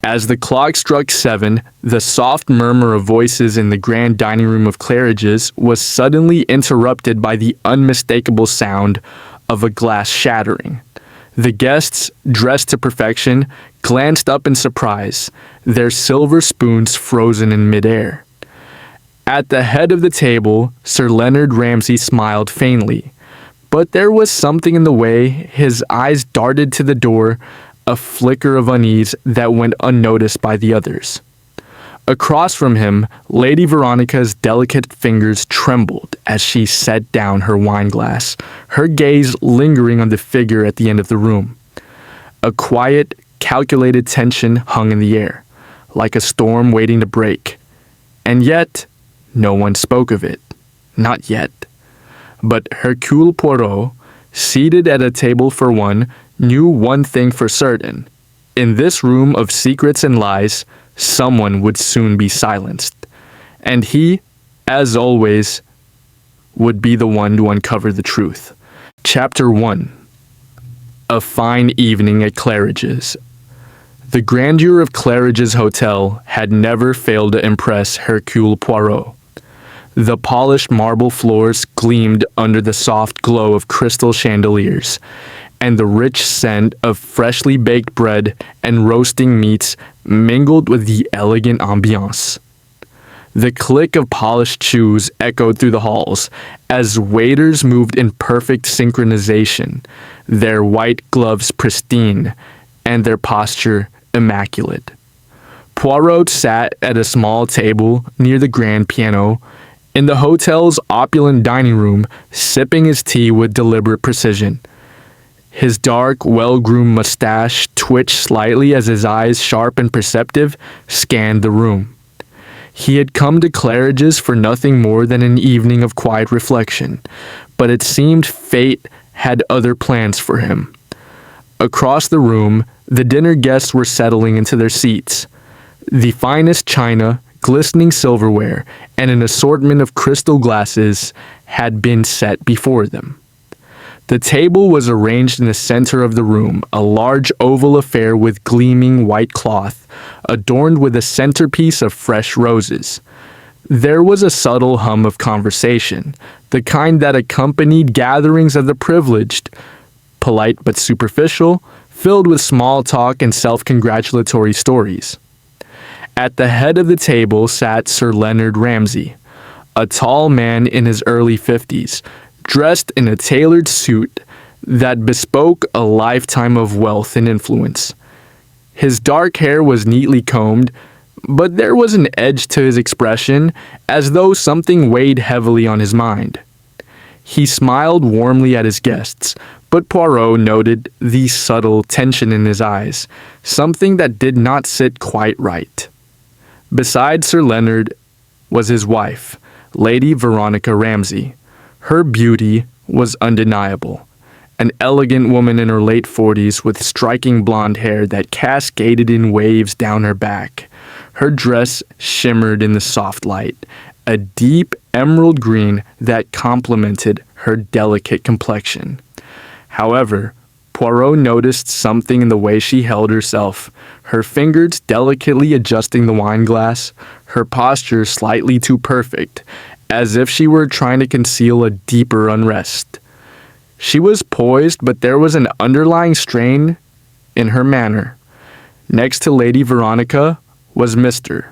As the clock struck 7, the soft murmur of voices in the grand dining room of Claridge's was suddenly interrupted by the unmistakable sound of a glass shattering. The guests, dressed to perfection, glanced up in surprise, their silver spoons frozen in midair. At the head of the table, Sir Leonard Ramsay smiled faintly, but there was something in the way his eyes darted to the door, a flicker of unease that went unnoticed by the others. Across from him, Lady Veronica's delicate fingers trembled as she set down her wineglass, her gaze lingering on the figure at the end of the room. A quiet, calculated tension hung in the air, like a storm waiting to break. And yet, no one spoke of it. Not yet. But Hercule Poirot, seated at a table for one, knew one thing for certain. In this room of secrets and lies, someone would soon be silenced. And he, as always, would be the one to uncover the truth. Chapter 1. A fine evening at Claridge's. The grandeur of Claridge's Hotel had never failed to impress Hercule Poirot. The polished marble floors gleamed under the soft glow of crystal chandeliers, and the rich scent of freshly baked bread and roasting meats mingled with the elegant ambiance. The click of polished shoes echoed through the halls as waiters moved in perfect synchronization, their white gloves pristine and their posture immaculate. Poirot sat at a small table near the grand piano in the hotel's opulent dining room, sipping his tea with deliberate precision. His dark, well-groomed mustache twitched slightly as his eyes, sharp and perceptive, scanned the room. He had come to Claridge's for nothing more than an evening of quiet reflection, but it seemed fate had other plans for him. Across the room, the dinner guests were settling into their seats. The finest china, glistening silverware, and an assortment of crystal glasses had been set before them. The table was arranged in the center of the room, a large oval affair with gleaming white cloth, adorned with a centerpiece of fresh roses. There was a subtle hum of conversation, the kind that accompanied gatherings of the privileged, polite but superficial, filled with small talk and self-congratulatory stories. At the head of the table sat Sir Leonard Ramsay, a tall man in his early 50s, dressed in a tailored suit that bespoke a lifetime of wealth and influence. His dark hair was neatly combed, but there was an edge to his expression, as though something weighed heavily on his mind. He smiled warmly at his guests, but Poirot noted the subtle tension in his eyes, something that did not sit quite right. Beside Sir Leonard was his wife, Lady Veronica Ramsay. Her beauty was undeniable. An elegant woman in her late 40s with striking blonde hair that cascaded in waves down her back. Her dress shimmered in the soft light, a deep emerald green that complemented her delicate complexion. However, Poirot noticed something in the way she held herself, her fingers delicately adjusting the wineglass, her posture slightly too perfect, as if she were trying to conceal a deeper unrest. She was poised, but there was an underlying strain in her manner. Next to Lady Veronica was Mr.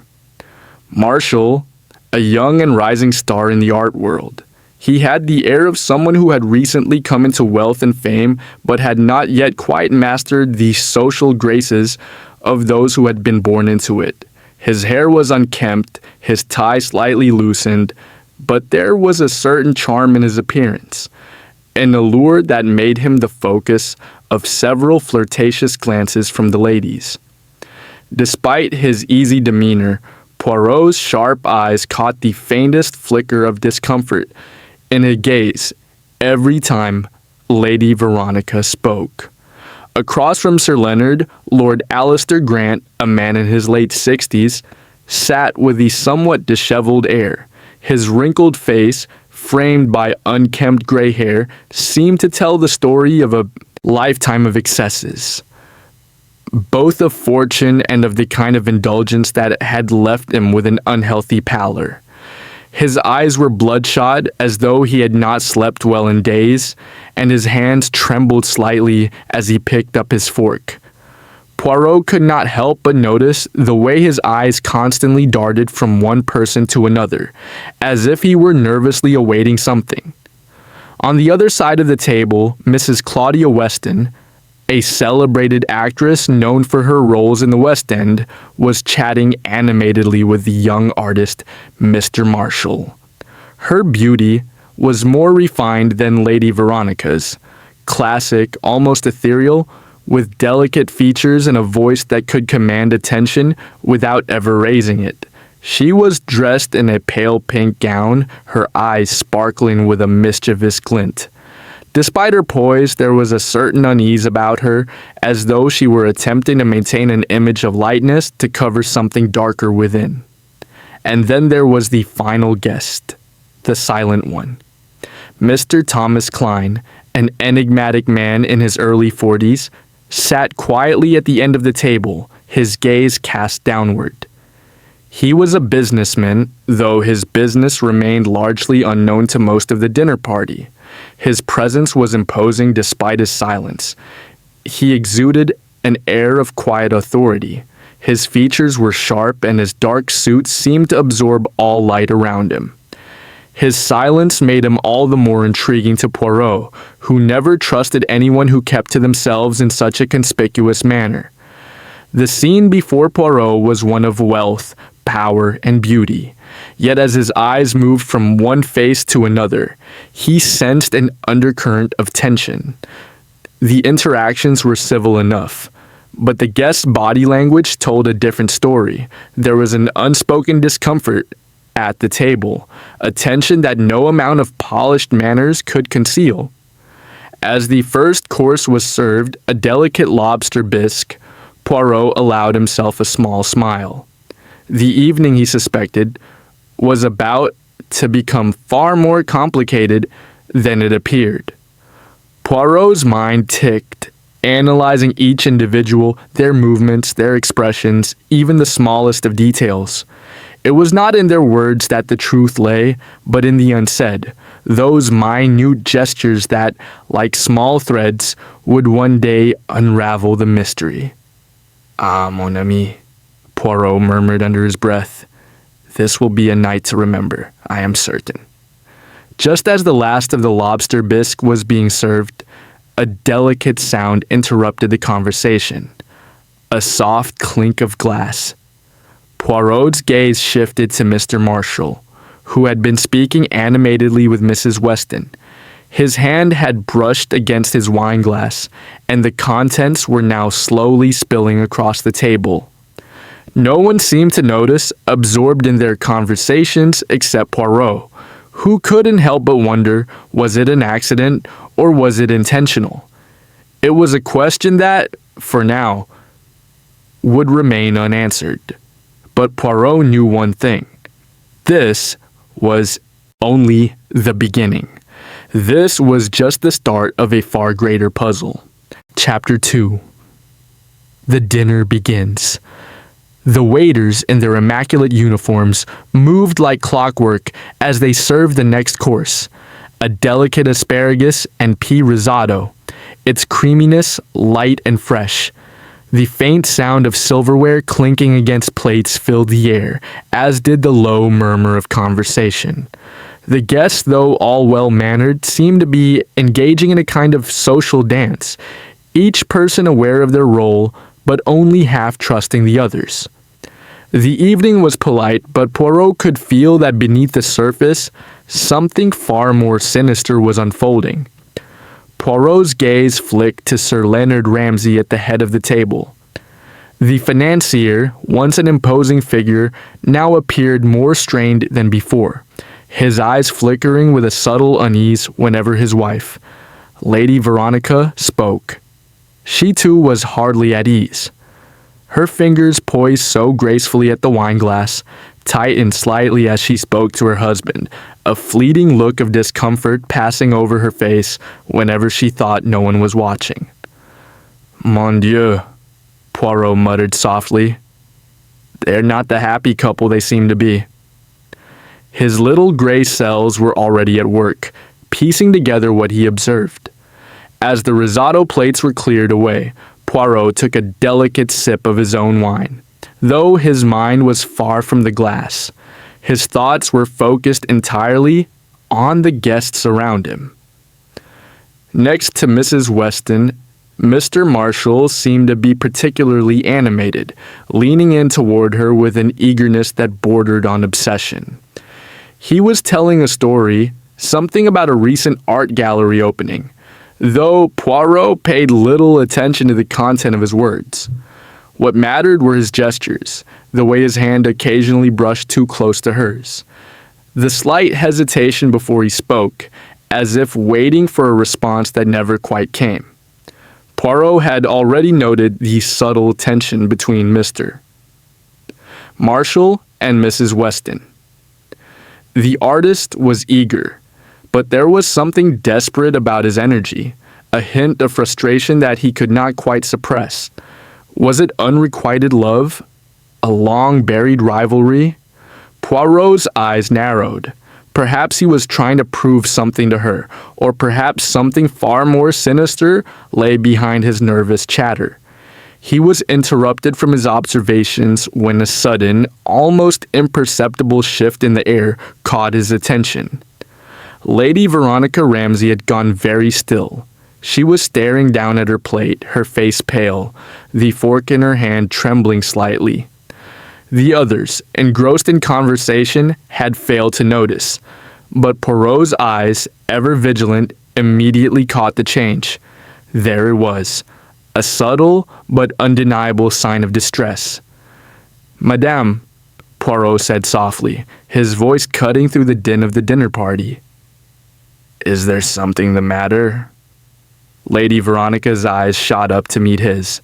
Marshall, a young and rising star in the art world. He had the air of someone who had recently come into wealth and fame, but had not yet quite mastered the social graces of those who had been born into it. His hair was unkempt, his tie slightly loosened, but there was a certain charm in his appearance, an allure that made him the focus of several flirtatious glances from the ladies. Despite his easy demeanor, Poirot's sharp eyes caught the faintest flicker of discomfort in his gaze every time Lady Veronica spoke. Across from Sir Leonard, Lord Alistair Grant, a man in his late 60s, sat with a somewhat disheveled air. His wrinkled face, framed by unkempt gray hair, seemed to tell the story of a lifetime of excesses. both of fortune and of the kind of indulgence that had left him with an unhealthy pallor. His eyes were bloodshot, as though he had not slept well in days, and his hands trembled slightly as he picked up his fork. Poirot could not help but notice the way his eyes constantly darted from one person to another, as if he were nervously awaiting something. On the other side of the table, Mrs. Claudia Weston, a celebrated actress known for her roles in the West End, was chatting animatedly with the young artist, Mr. Marshall. Her beauty was more refined than Lady Veronica's, classic, almost ethereal, with delicate features and a voice that could command attention without ever raising it. She was dressed in a pale pink gown, her eyes sparkling with a mischievous glint. Despite her poise, there was a certain unease about her, as though she were attempting to maintain an image of lightness to cover something darker within. And then there was the final guest, the silent one. Mr. Thomas Klein, an enigmatic man in his early 40s, sat quietly at the end of the table, his gaze cast downward. He was a businessman, though his business remained largely unknown to most of the dinner party. His presence was imposing despite his silence. He exuded an air of quiet authority. His features were sharp, and his dark suit seemed to absorb all light around him. His silence made him all the more intriguing to Poirot, who never trusted anyone who kept to themselves in such a conspicuous manner. The scene before Poirot was one of wealth, power, and beauty. Yet as his eyes moved from one face to another, he sensed an undercurrent of tension. The interactions were civil enough, but the guest's body language told a different story. There was an unspoken discomfort at the table, a tension that no amount of polished manners could conceal. As the first course was served, a delicate lobster bisque, Poirot allowed himself a small smile. The evening, he suspected, was about to become far more complicated than it appeared. Poirot's mind ticked, analyzing each individual, their movements, their expressions, even the smallest of details. It was not in their words that the truth lay, but in the unsaid, those minute gestures that, like small threads, would one day unravel the mystery. "Ah, mon ami," Poirot murmured under his breath. "This will be a night to remember, I am certain." Just as the last of the lobster bisque was being served, a delicate sound interrupted the conversation. A soft clink of glass. Poirot's gaze shifted to Mr. Marshall, who had been speaking animatedly with Mrs. Weston. His hand had brushed against his wineglass, and the contents were now slowly spilling across the table. No one seemed to notice, absorbed in their conversations except Poirot, who couldn't help but wonder, was it an accident or was it intentional? It was a question that, for now, would remain unanswered. But Poirot knew one thing. This was only the beginning. This was just the start of a far greater puzzle. Chapter 2. The dinner begins. The waiters in their immaculate uniforms moved like clockwork as they served the next course, a delicate asparagus and pea risotto, its creaminess light and fresh. The faint sound of silverware clinking against plates filled the air, as did the low murmur of conversation. The guests, though all well-mannered, seemed to be engaging in a kind of social dance, each person aware of their role, but only half trusting the others. The evening was polite, but Poirot could feel that beneath the surface, something far more sinister was unfolding. Poirot's gaze flicked to Sir Leonard Ramsay at the head of the table. The financier, once an imposing figure, now appeared more strained than before, his eyes flickering with a subtle unease whenever his wife, Lady Veronica, spoke. She too was hardly at ease. Her fingers poised so gracefully at the wineglass, tightened slightly as she spoke to her husband, a fleeting look of discomfort passing over her face whenever she thought no one was watching. "Mon Dieu," Poirot muttered softly. "They're not the happy couple they seem to be." His little gray cells were already at work, piecing together what he observed. As the risotto plates were cleared away, Poirot took a delicate sip of his own wine. Though his mind was far from the glass, his thoughts were focused entirely on the guests around him. Next to Mrs. Weston, Mr. Marshall seemed to be particularly animated, leaning in toward her with an eagerness that bordered on obsession. He was telling a story, something about a recent art gallery opening, though Poirot paid little attention to the content of his words. What mattered were his gestures, the way his hand occasionally brushed too close to hers, the slight hesitation before he spoke, as if waiting for a response that never quite came. Poirot had already noted the subtle tension between Mr. Marshall and Mrs. Weston. The artist was eager, but there was something desperate about his energy, a hint of frustration that he could not quite suppress. Was it unrequited love? A long-buried rivalry? Poirot's eyes narrowed. Perhaps he was trying to prove something to her, or perhaps something far more sinister lay behind his nervous chatter. He was interrupted from his observations when a sudden, almost imperceptible shift in the air caught his attention. Lady Veronica Ramsay had gone very still. She was staring down at her plate, her face pale, the fork in her hand trembling slightly. The others, engrossed in conversation, had failed to notice, but Poirot's eyes, ever vigilant, immediately caught the change. There it was, a subtle but undeniable sign of distress. "Madame," Poirot said softly, his voice cutting through the din of the dinner party. "Is there something the matter?" Lady Veronica's eyes shot up to meet his,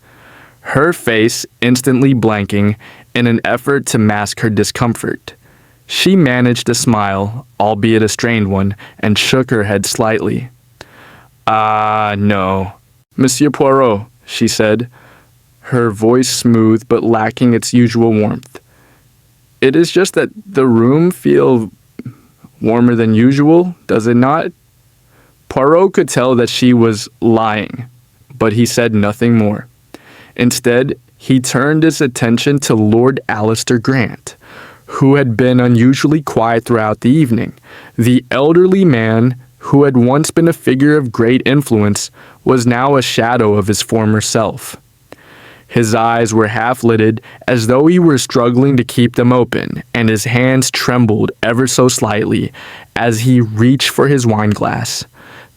her face instantly blanking in an effort to mask her discomfort. She managed a smile, albeit a strained one, and shook her head slightly. No. Monsieur Poirot," she said, her voice smooth but lacking its usual warmth. "It is just that the room feels warmer than usual, does it not?" Poirot could tell that she was lying, but he said nothing more. Instead, he turned his attention to Lord Alistair Grant, who had been unusually quiet throughout the evening. The elderly man, who had once been a figure of great influence, was now a shadow of his former self. His eyes were half-lidded, as though he were struggling to keep them open, and his hands trembled ever so slightly as he reached for his wineglass.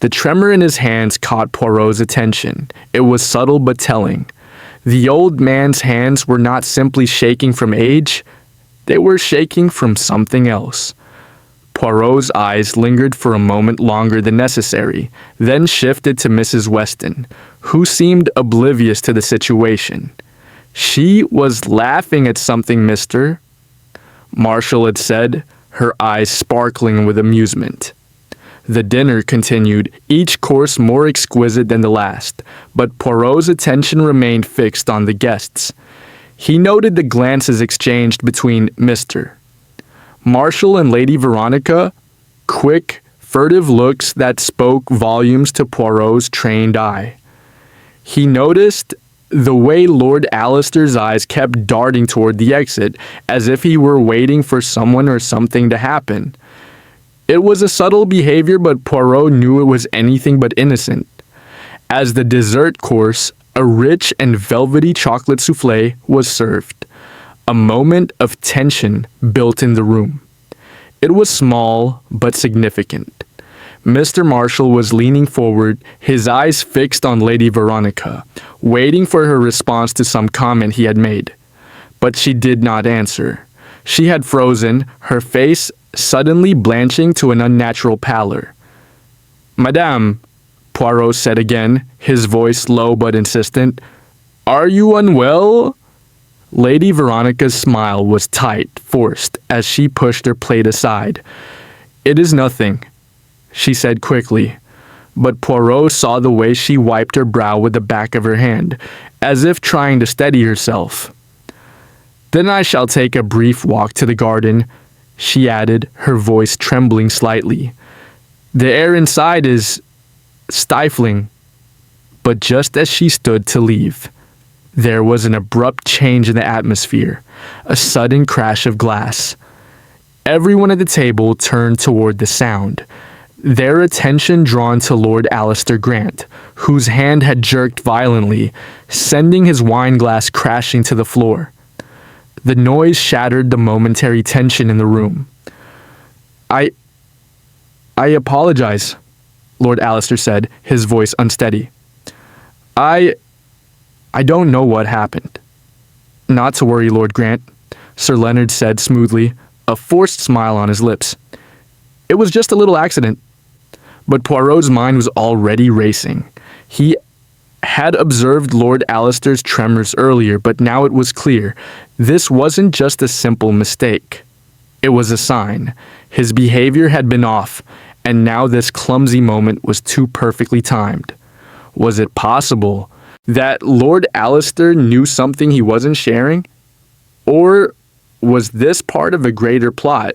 The tremor in his hands caught Poirot's attention. It was subtle but telling. The old man's hands were not simply shaking from age, they were shaking from something else. Poirot's eyes lingered for a moment longer than necessary, then shifted to Mrs. Weston, who seemed oblivious to the situation. "She was laughing at something, Mr. Marshall had said, her eyes sparkling with amusement. The dinner continued, each course more exquisite than the last, but Poirot's attention remained fixed on the guests. He noted the glances exchanged between Mr. Marshall and Lady Veronica, quick, furtive looks that spoke volumes to Poirot's trained eye. He noticed the way Lord Alistair's eyes kept darting toward the exit, as if he were waiting for someone or something to happen. It was a subtle behavior, but Poirot knew it was anything but innocent. As the dessert course, a rich and velvety chocolate soufflé was served. A moment of tension built in the room. It was small, but significant. Mr. Marshall was leaning forward, his eyes fixed on Lady Veronica, waiting for her response to some comment he had made. But she did not answer. She had frozen, her face suddenly blanching to an unnatural pallor. "Madame," Poirot said again, his voice low but insistent, "are you unwell?" Lady Veronica's smile was tight, forced, as she pushed her plate aside. "It is nothing," she said quickly, but Poirot saw the way she wiped her brow with the back of her hand, as if trying to steady herself. "Then I shall take a brief walk to the garden," she added, her voice trembling slightly. "The air inside is stifling." But just as she stood to leave, there was an abrupt change in the atmosphere, a sudden crash of glass. Everyone at the table turned toward the sound, their attention drawn to Lord Alistair Grant, whose hand had jerked violently, sending his wineglass crashing to the floor. The noise shattered the momentary tension in the room. I apologize," Lord Alistair said, his voice unsteady. I don't know what happened." "Not to worry, Lord Grant," Sir Leonard said smoothly, a forced smile on his lips. "It was just a little accident." But Poirot's mind was already racing. He had observed Lord Alistair's tremors earlier, but now it was clear. This wasn't just a simple mistake. It was a sign. His behavior had been off, and now this clumsy moment was too perfectly timed. Was it possible that Lord Alistair knew something he wasn't sharing? Or was this part of a greater plot,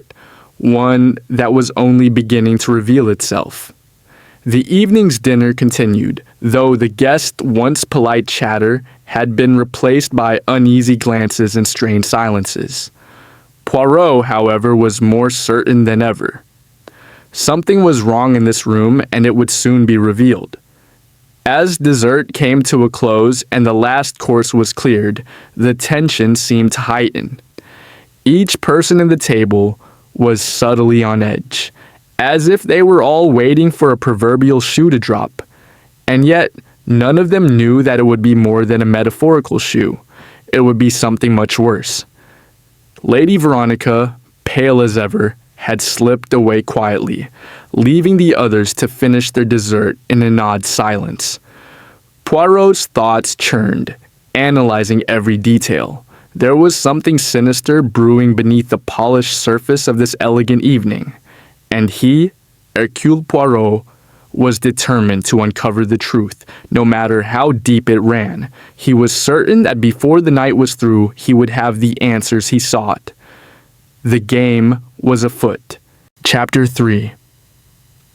one that was only beginning to reveal itself? The evening's dinner continued, though the guests' once polite chatter had been replaced by uneasy glances and strained silences. Poirot, however, was more certain than ever. Something was wrong in this room, and it would soon be revealed. As dessert came to a close and the last course was cleared, the tension seemed to heighten. Each person at the table was subtly on edge, as if they were all waiting for a proverbial shoe to drop. And yet, none of them knew that it would be more than a metaphorical shoe. It would be something much worse. Lady Veronica, pale as ever, had slipped away quietly, leaving the others to finish their dessert in an odd silence. Poirot's thoughts churned, analyzing every detail. There was something sinister brewing beneath the polished surface of this elegant evening, and he, Hercule Poirot, was determined to uncover the truth, no matter how deep it ran. He was certain that before the night was through, he would have the answers he sought. The game was afoot. Chapter 3.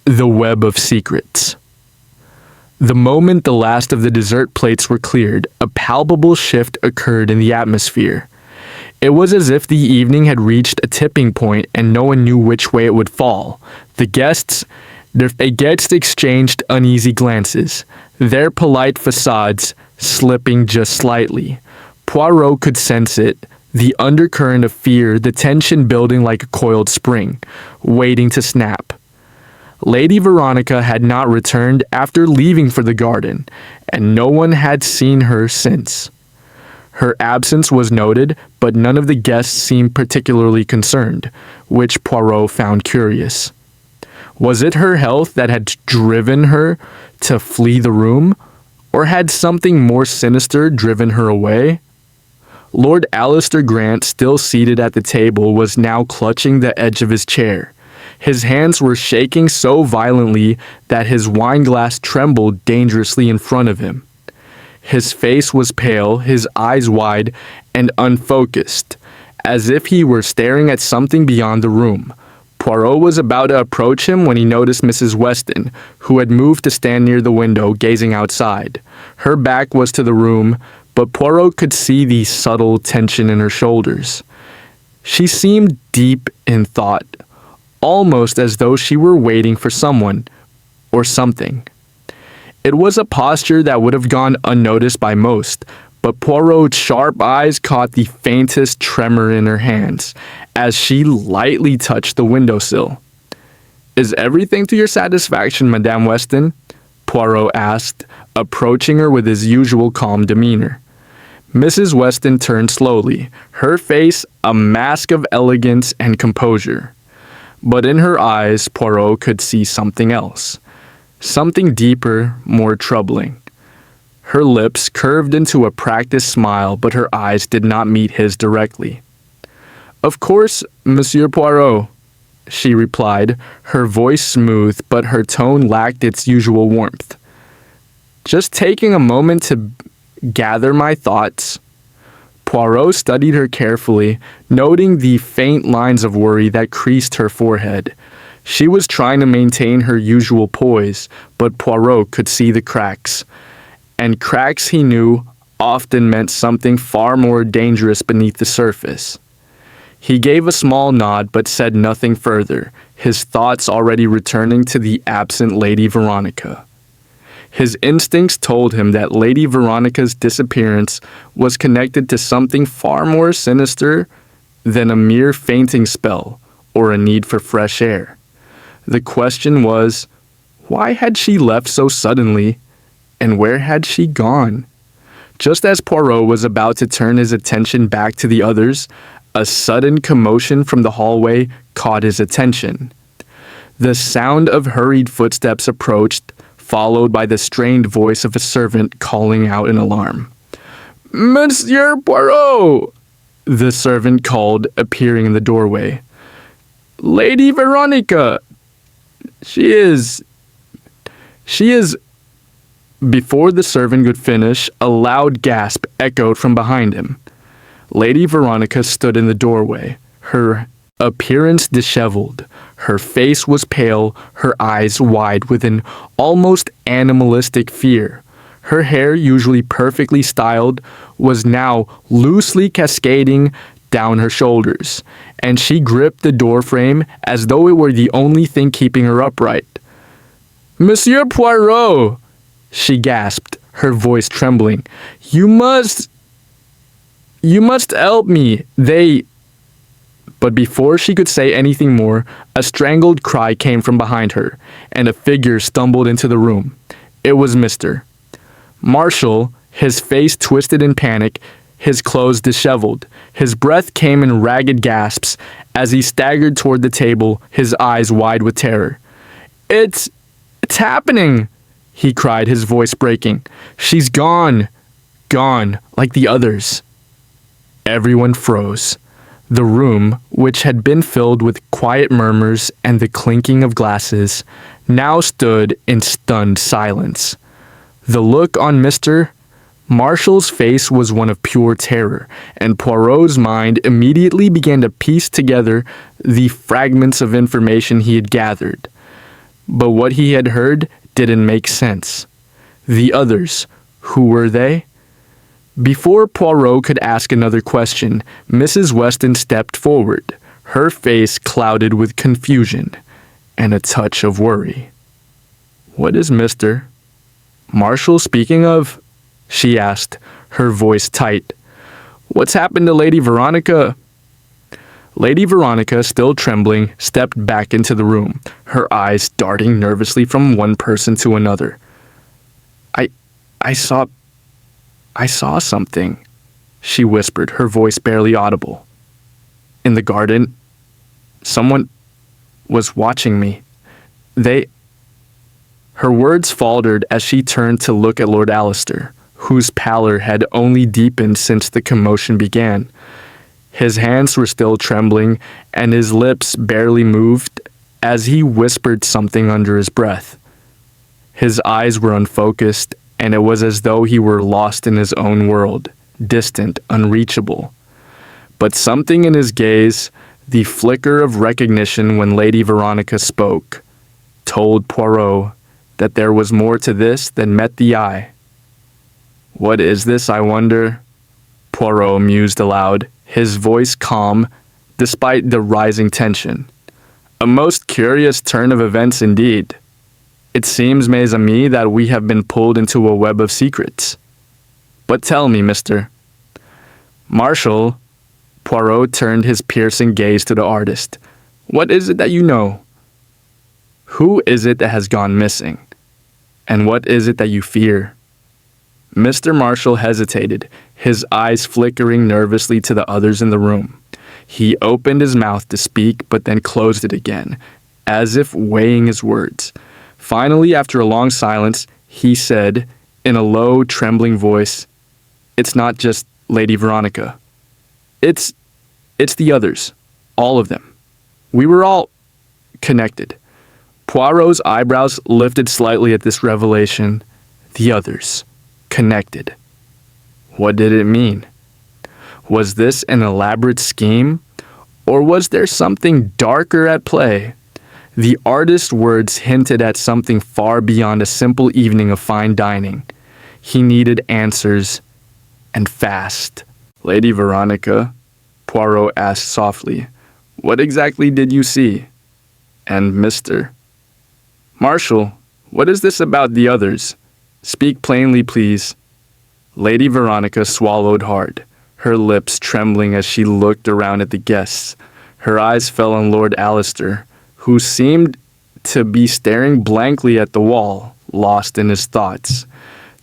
The Web of Secrets. The moment the last of the dessert plates were cleared, a palpable shift occurred in the atmosphere. It was as if the evening had reached a tipping point and no one knew which way it would fall. The guests exchanged uneasy glances, their polite facades slipping just slightly. Poirot could sense it, the undercurrent of fear, the tension building like a coiled spring, waiting to snap. Lady Veronica had not returned after leaving for the garden, and no one had seen her since. Her absence was noted, but none of the guests seemed particularly concerned, which Poirot found curious. Was it her health that had driven her to flee the room, or had something more sinister driven her away? Lord Alistair Grant, still seated at the table, was now clutching the edge of his chair. His hands were shaking so violently that his wineglass trembled dangerously in front of him. His face was pale, his eyes wide and unfocused, as if he were staring at something beyond the room. Poirot was about to approach him when he noticed Mrs. Weston, who had moved to stand near the window, gazing outside. Her back was to the room, but Poirot could see the subtle tension in her shoulders. She seemed deep in thought, almost as though she were waiting for someone or something. It was a posture that would have gone unnoticed by most, but Poirot's sharp eyes caught the faintest tremor in her hands as she lightly touched the windowsill. "Is everything to your satisfaction, Madame Weston?" Poirot asked, approaching her with his usual calm demeanor. Mrs. Weston turned slowly, her face a mask of elegance and composure. But in her eyes, Poirot could see something else. Something deeper, more troubling. Her lips curved into a practiced smile, but her eyes did not meet his directly. "Of course, Monsieur Poirot," she replied, her voice smooth, but her tone lacked its usual warmth. "Just taking a moment to Gather my thoughts. Poirot studied her carefully, noting the faint lines of worry that creased her forehead. She was trying to maintain her usual poise, but Poirot could see the cracks. And cracks, he knew, often meant something far more dangerous beneath the surface. He gave a small nod but said nothing further, his thoughts already returning to the absent Lady Veronica. His instincts told him that Lady Veronica's disappearance was connected to something far more sinister than a mere fainting spell or a need for fresh air. The question was, why had she left so suddenly, and where had she gone? Just as Poirot was about to turn his attention back to the others, a sudden commotion from the hallway caught his attention. The sound of hurried footsteps approached, followed by the strained voice of a servant calling out in alarm. "Monsieur Poirot!" the servant called, appearing in the doorway. "Lady Veronica! She is... Before the servant could finish, a loud gasp echoed from behind him. Lady Veronica stood in the doorway, her appearance disheveled. Her face was pale, her eyes wide with an almost animalistic fear. Her hair, usually perfectly styled, was now loosely cascading down her shoulders, and she gripped the doorframe as though it were the only thing keeping her upright. "Monsieur Poirot!" she gasped, her voice trembling. You must help me. But before she could say anything more, a strangled cry came from behind her, and a figure stumbled into the room. It was Mr. Marshall, his face twisted in panic, his clothes disheveled. His breath came in ragged gasps as he staggered toward the table, his eyes wide with terror. It's happening!" he cried, his voice breaking. "She's gone, like the others." Everyone froze. The room, which had been filled with quiet murmurs and the clinking of glasses, now stood in stunned silence. The look on Mr. Marshall's face was one of pure terror, and Poirot's mind immediately began to piece together the fragments of information he had gathered. But what he had heard didn't make sense. The others, who were they? Before Poirot could ask another question, Mrs. Weston stepped forward, her face clouded with confusion and a touch of worry. "What is Mr. Marshall speaking of?" she asked, her voice tight. "What's happened to Lady Veronica?" Lady Veronica, still trembling, stepped back into the room, her eyes darting nervously from one person to another. I saw something," she whispered, her voice barely audible. "In the garden, someone was watching me. Her words faltered as she turned to look at Lord Alistair, whose pallor had only deepened since the commotion began. His hands were still trembling, and his lips barely moved as he whispered something under his breath. His eyes were unfocused, and it was as though he were lost in his own world, distant, unreachable. But something in his gaze, the flicker of recognition when Lady Veronica spoke, told Poirot that there was more to this than met the eye. "What is this, I wonder?" Poirot mused aloud, his voice calm despite the rising tension. "A most curious turn of events indeed. It seems, mes amis, that we have been pulled into a web of secrets. But tell me, Mr. Marshall," Poirot turned his piercing gaze to the artist. "What is it that you know? Who is it that has gone missing? And what is it that you fear?" Mr. Marshall hesitated, his eyes flickering nervously to the others in the room. He opened his mouth to speak, but then closed it again, as if weighing his words. Finally, after a long silence, he said, in a low, trembling voice, "It's not just Lady Veronica. It's the others. All of them. We were all connected." Poirot's eyebrows lifted slightly at this revelation. The others. Connected. What did it mean? Was this an elaborate scheme, or was there something darker at play? The artist's words hinted at something far beyond a simple evening of fine dining. He needed answers, and fast. Lady Veronica, Poirot asked softly, what exactly did you see? And Mr. Marshal, what is this about the others? Speak plainly, please. Lady Veronica swallowed hard, her lips trembling as she looked around at the guests. Her eyes fell on Lord Alistair, who seemed to be staring blankly at the wall, lost in his thoughts.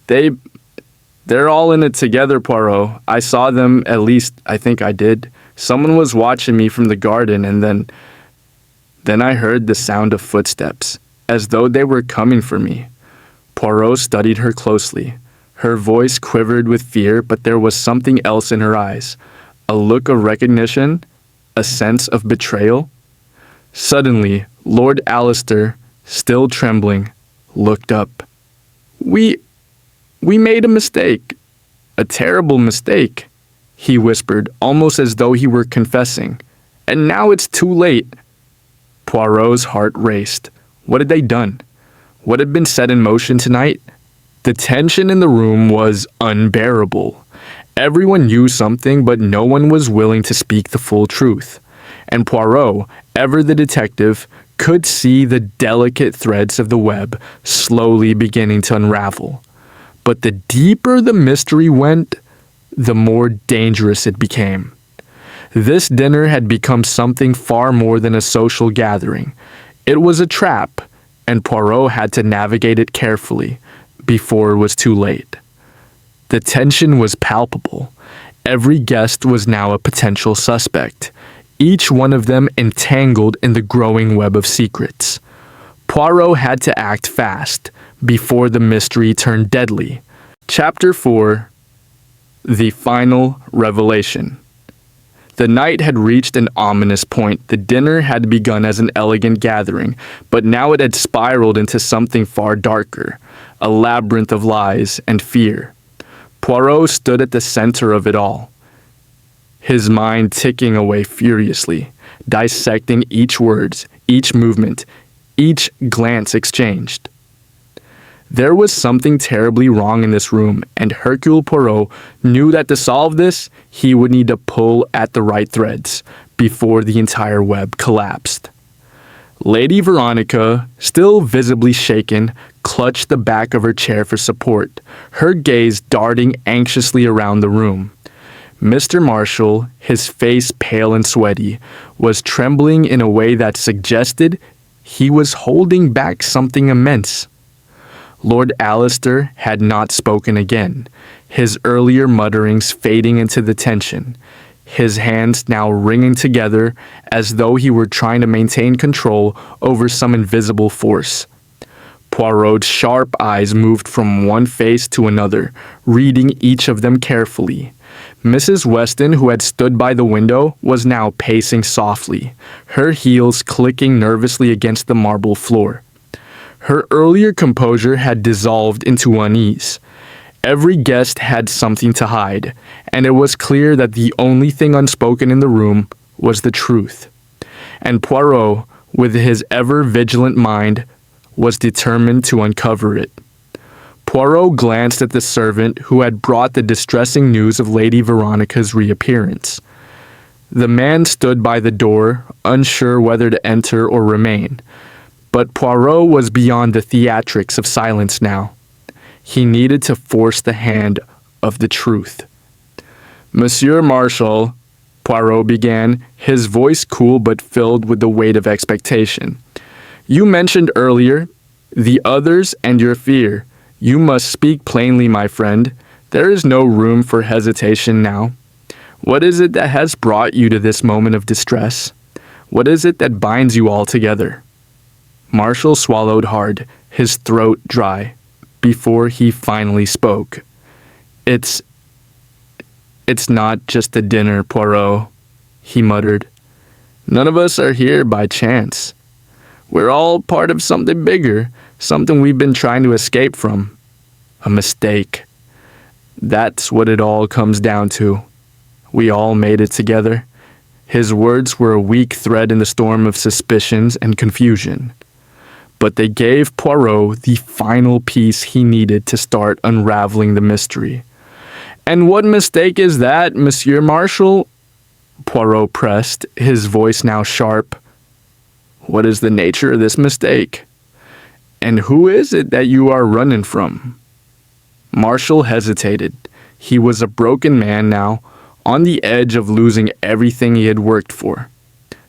They're all in it together, Poirot. I saw them, at least I think I did. Someone was watching me from the garden, and then I heard the sound of footsteps, as though they were coming for me. Poirot studied her closely. Her voice quivered with fear, but there was something else in her eyes. A look of recognition, a sense of betrayal. Suddenly, Lord Alistair, still trembling, looked up. We made a mistake. A terrible mistake, he whispered, almost as though he were confessing. And now it's too late. Poirot's heart raced. What had they done? What had been set in motion tonight? The tension in the room was unbearable. Everyone knew something, but no one was willing to speak the full truth. And Poirot, ever the detective, could see the delicate threads of the web slowly beginning to unravel. But the deeper the mystery went, the more dangerous it became. This dinner had become something far more than a social gathering. It was a trap, and Poirot had to navigate it carefully before it was too late. The tension was palpable. Every guest was now a potential suspect, each one of them entangled in the growing web of secrets. Poirot had to act fast before the mystery turned deadly. Chapter 4: The Final Revelation. The night had reached an ominous point. The dinner had begun as an elegant gathering, but now it had spiraled into something far darker, a labyrinth of lies and fear. Poirot stood at the center of it all, his mind ticking away furiously, dissecting each word, each movement, each glance exchanged. There was something terribly wrong in this room, and Hercule Poirot knew that to solve this, he would need to pull at the right threads before the entire web collapsed. Lady Veronica, still visibly shaken, clutched the back of her chair for support, her gaze darting anxiously around the room. Mr. Marshall, his face pale and sweaty, was trembling in a way that suggested he was holding back something immense. Lord Alistair had not spoken again, his earlier mutterings fading into the tension, his hands now wringing together as though he were trying to maintain control over some invisible force. Poirot's sharp eyes moved from one face to another, reading each of them carefully. Mrs. Weston, who had stood by the window, was now pacing softly, her heels clicking nervously against the marble floor. Her earlier composure had dissolved into unease. Every guest had something to hide, and it was clear that the only thing unspoken in the room was the truth. And Poirot, with his ever-vigilant mind, was determined to uncover it. Poirot glanced at the servant who had brought the distressing news of Lady Veronica's reappearance. The man stood by the door, unsure whether to enter or remain. But Poirot was beyond the theatrics of silence now. He needed to force the hand of the truth. Monsieur Marshal, Poirot began, his voice cool but filled with the weight of expectation. You mentioned earlier the others and your fear. You must speak plainly, my friend. There is no room for hesitation now. What is it that has brought you to this moment of distress? What is it that binds you all together? Marshall swallowed hard, his throat dry, before he finally spoke. It's not just a dinner, Poirot, he muttered. None of us are here by chance. We're all part of something bigger, something we've been trying to escape from. A mistake. That's what it all comes down to. We all made it together. His words were a weak thread in the storm of suspicions and confusion. But they gave Poirot the final piece he needed to start unraveling the mystery. "And what mistake is that, Monsieur Marshal?" Poirot pressed, his voice now sharp. "What is the nature of this mistake? And who is it that you are running from?" Marshal hesitated. He was a broken man now, on the edge of losing everything he had worked for.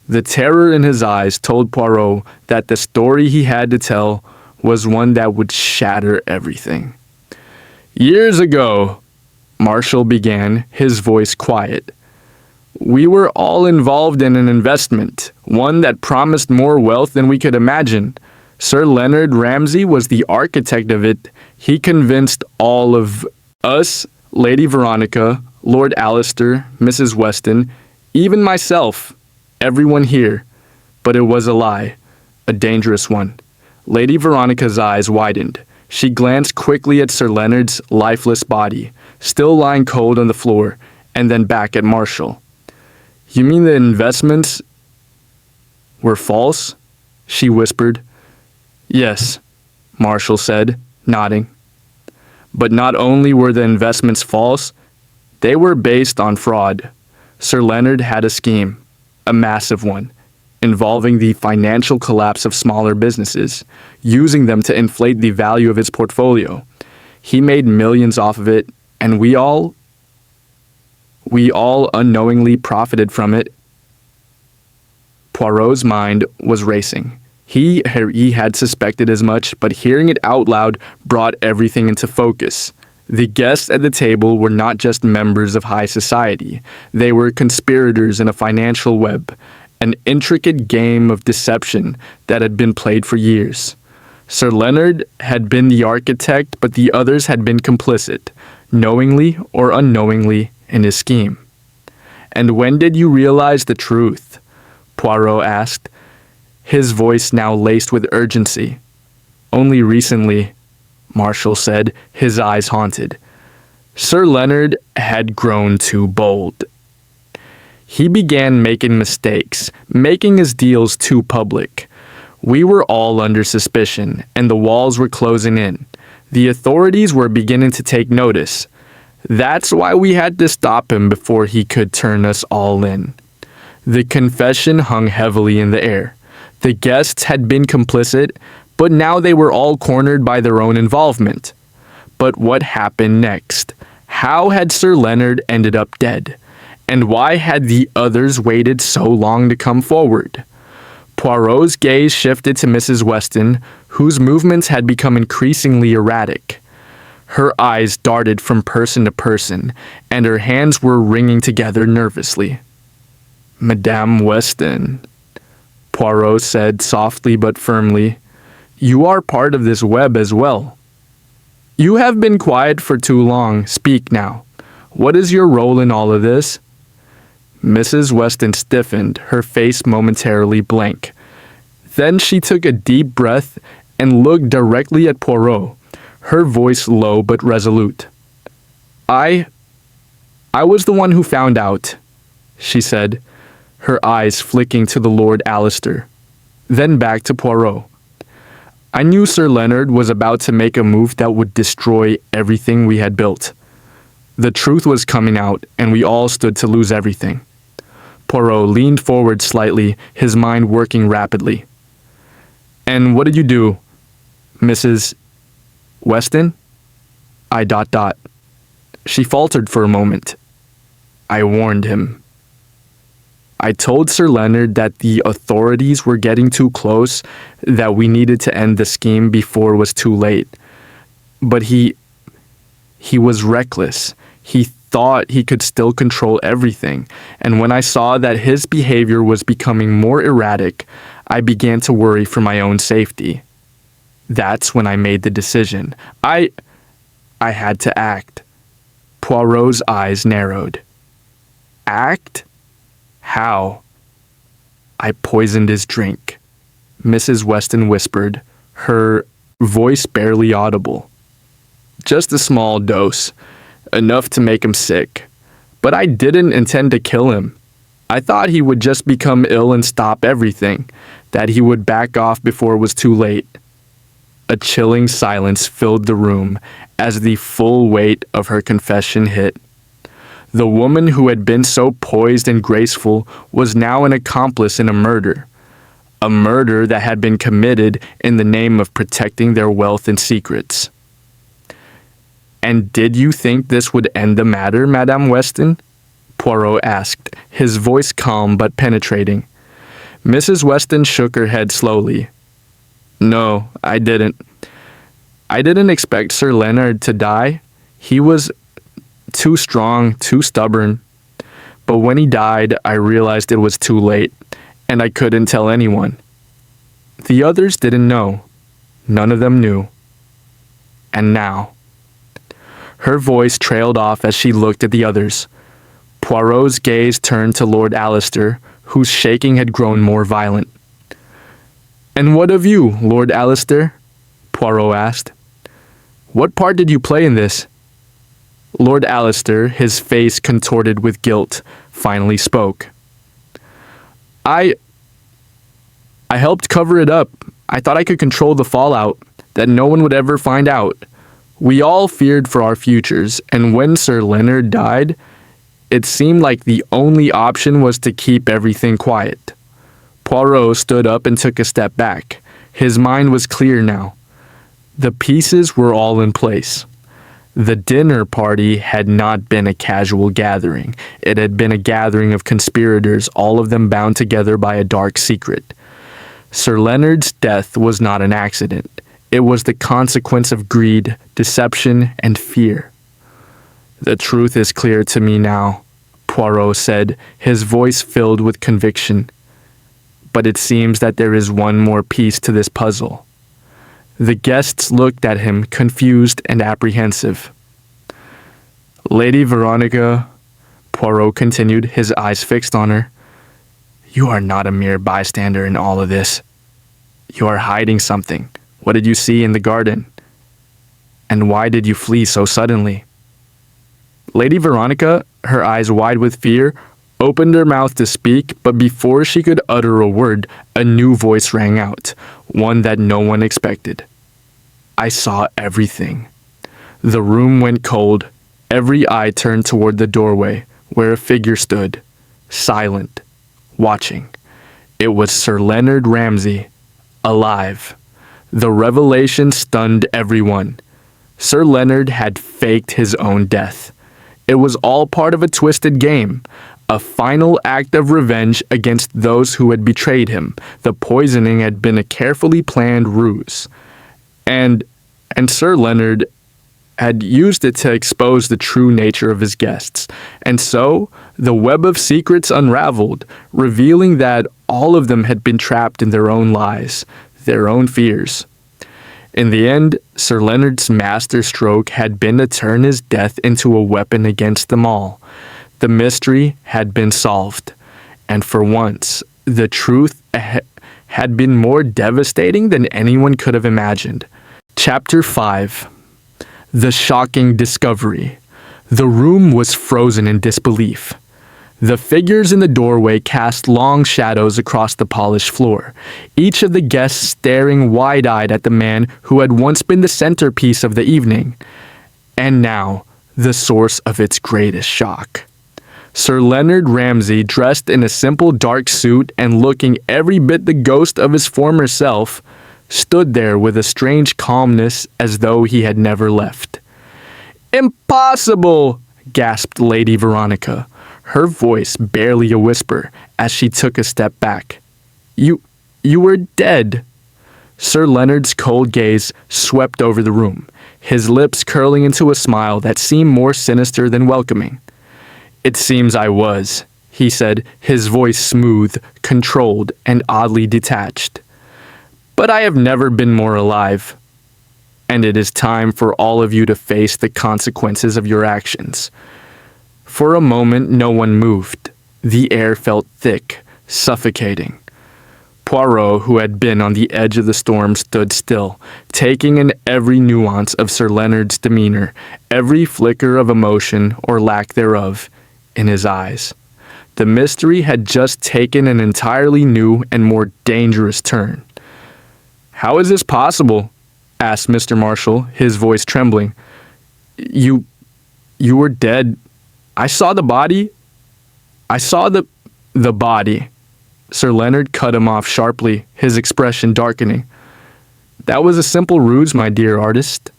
The terror in his eyes told Poirot that the story he had to tell was one that would shatter everything. "Years ago," Marshal began, his voice quiet, "we were all involved in an investment, one that promised more wealth than we could imagine. Sir Leonard Ramsay was the architect of it. He convinced all of us, Lady Veronica, Lord Alistair, Mrs. Weston, even myself, everyone here. But it was a lie, a dangerous one." Lady Veronica's eyes widened. She glanced quickly at Sir Leonard's lifeless body, still lying cold on the floor, and then back at Marshal. "You mean the investments were false?" she whispered. "Yes," Marshal said, nodding. "But not only were the investments false, they were based on fraud. Sir Leonard had a scheme, a massive one, involving the financial collapse of smaller businesses, using them to inflate the value of his portfolio. He made millions off of it, and we all unknowingly profited from it." Poirot's mind was racing. He had suspected as much, but hearing it out loud brought everything into focus. The guests at the table were not just members of high society. They were conspirators in a financial web, an intricate game of deception that had been played for years. Sir Leonard had been the architect, but the others had been complicit, knowingly or unknowingly, in his scheme. "And when did you realize the truth?" Poirot asked, his voice now laced with urgency. "Only recently," Marshal said, his eyes haunted. "Sir Leonard had grown too bold. He began making mistakes, making his deals too public. We were all under suspicion, and the walls were closing in. The authorities were beginning to take notice. That's why we had to stop him before he could turn us all in." The confession hung heavily in the air. The guests had been complicit, but now they were all cornered by their own involvement. But what happened next? How had Sir Leonard ended up dead? And why had the others waited so long to come forward? Poirot's gaze shifted to Mrs. Weston, whose movements had become increasingly erratic. Her eyes darted from person to person, and her hands were wringing together nervously. "Madame Weston," Poirot said softly but firmly, "you are part of this web as well. You have been quiet for too long. Speak now. What is your role in all of this?" Mrs. Weston stiffened, her face momentarily blank. Then she took a deep breath and looked directly at Poirot, her voice low but resolute. I was the one who found out," she said, her eyes flicking to the Lord Alistair, then back to Poirot. "I knew Sir Leonard was about to make a move that would destroy everything we had built. The truth was coming out, and we all stood to lose everything." Poirot leaned forward slightly, his mind working rapidly. "And what did you do, Mrs. Weston?" I ... She faltered for a moment. "I warned him. I told Sir Leonard that the authorities were getting too close, that we needed to end the scheme before it was too late. But he was reckless. He thought he could still control everything, and when I saw that his behavior was becoming more erratic, I began to worry for my own safety. That's when I made the decision. I had to act." Poirot's eyes narrowed. "Act? How?" "I poisoned his drink," Mrs. Weston whispered, her voice barely audible. "Just a small dose. enough to make him sick. But I didn't intend to kill him. I thought he would just become ill and stop everything, that he would back off before it was too late. A chilling silence filled the room as the full weight of her confession hit. The woman who had been so poised and graceful was now an accomplice in a murder that had been committed in the name of protecting their wealth and secrets. "And did you think this would end the matter, Madame Weston?" Poirot asked, his voice calm but penetrating. Mrs. Weston shook her head slowly. "No, I didn't. I didn't expect Sir Leonard to die. He was too strong, too stubborn. But when he died, I realized it was too late, and I couldn't tell anyone. The others didn't know. None of them knew. And now..." Her voice trailed off as she looked at the others. Poirot's gaze turned to Lord Alistair, whose shaking had grown more violent. "And what of you, Lord Alistair?" Poirot asked. "What part did you play in this?" Lord Alistair, his face contorted with guilt, finally spoke. I helped cover it up. I thought I could control the fallout, that no one would ever find out. We all feared for our futures, and when Sir Leonard died, it seemed like the only option was to keep everything quiet." Poirot stood up and took a step back. His mind was clear now. The pieces were all in place. The dinner party had not been a casual gathering. It had been a gathering of conspirators, all of them bound together by a dark secret. Sir Leonard's death was not an accident. It was the consequence of greed, deception, and fear. "The truth is clear to me now," Poirot said, his voice filled with conviction. "But it seems that there is one more piece to this puzzle." The guests looked at him, confused and apprehensive. "Lady Veronica," Poirot continued, his eyes fixed on her, "you are not a mere bystander in all of this. You are hiding something. What did you see in the garden? And why did you flee so suddenly?" Lady Veronica, her eyes wide with fear, opened her mouth to speak, but before she could utter a word, a new voice rang out, one that no one expected. "I saw everything." The room went cold. Every eye turned toward the doorway, where a figure stood, silent, watching. It was Sir Leonard Ramsay, alive. The revelation stunned everyone. Sir Leonard had faked his own death. It was all part of a twisted game, a final act of revenge against those who had betrayed him. The poisoning had been a carefully planned ruse. And Sir Leonard had used it to expose the true nature of his guests. And so, the web of secrets unraveled, revealing that all of them had been trapped in their own lies, their own fears. In the end, Sir Leonard's master stroke had been to turn his death into a weapon against them all. The mystery had been solved, and for once, the truth had been more devastating than anyone could have imagined. Chapter 5. The Shocking Discovery. The room was frozen in disbelief. The figures in the doorway cast long shadows across the polished floor, each of the guests staring wide-eyed at the man who had once been the centerpiece of the evening, and now the source of its greatest shock. Sir Leonard Ramsay, dressed in a simple dark suit and looking every bit the ghost of his former self, stood there with a strange calmness as though he had never left. "Impossible!" gasped Lady Veronica, her voice barely a whisper as she took a step back. You were dead." Sir Leonard's cold gaze swept over the room, his lips curling into a smile that seemed more sinister than welcoming. "It seems I was," he said, his voice smooth, controlled, and oddly detached. "But I have never been more alive. And it is time for all of you to face the consequences of your actions." For a moment, no one moved. The air felt thick, suffocating. Poirot, who had been on the edge of the storm, stood still, taking in every nuance of Sir Leonard's demeanor, every flicker of emotion or lack thereof in his eyes. The mystery had just taken an entirely new and more dangerous turn. "How is this possible?" asked Mr. Marshall, his voice trembling. You were dead. I saw the body. I saw the body." Sir Leonard cut him off sharply, his expression darkening. "That was a simple ruse, my dear artist.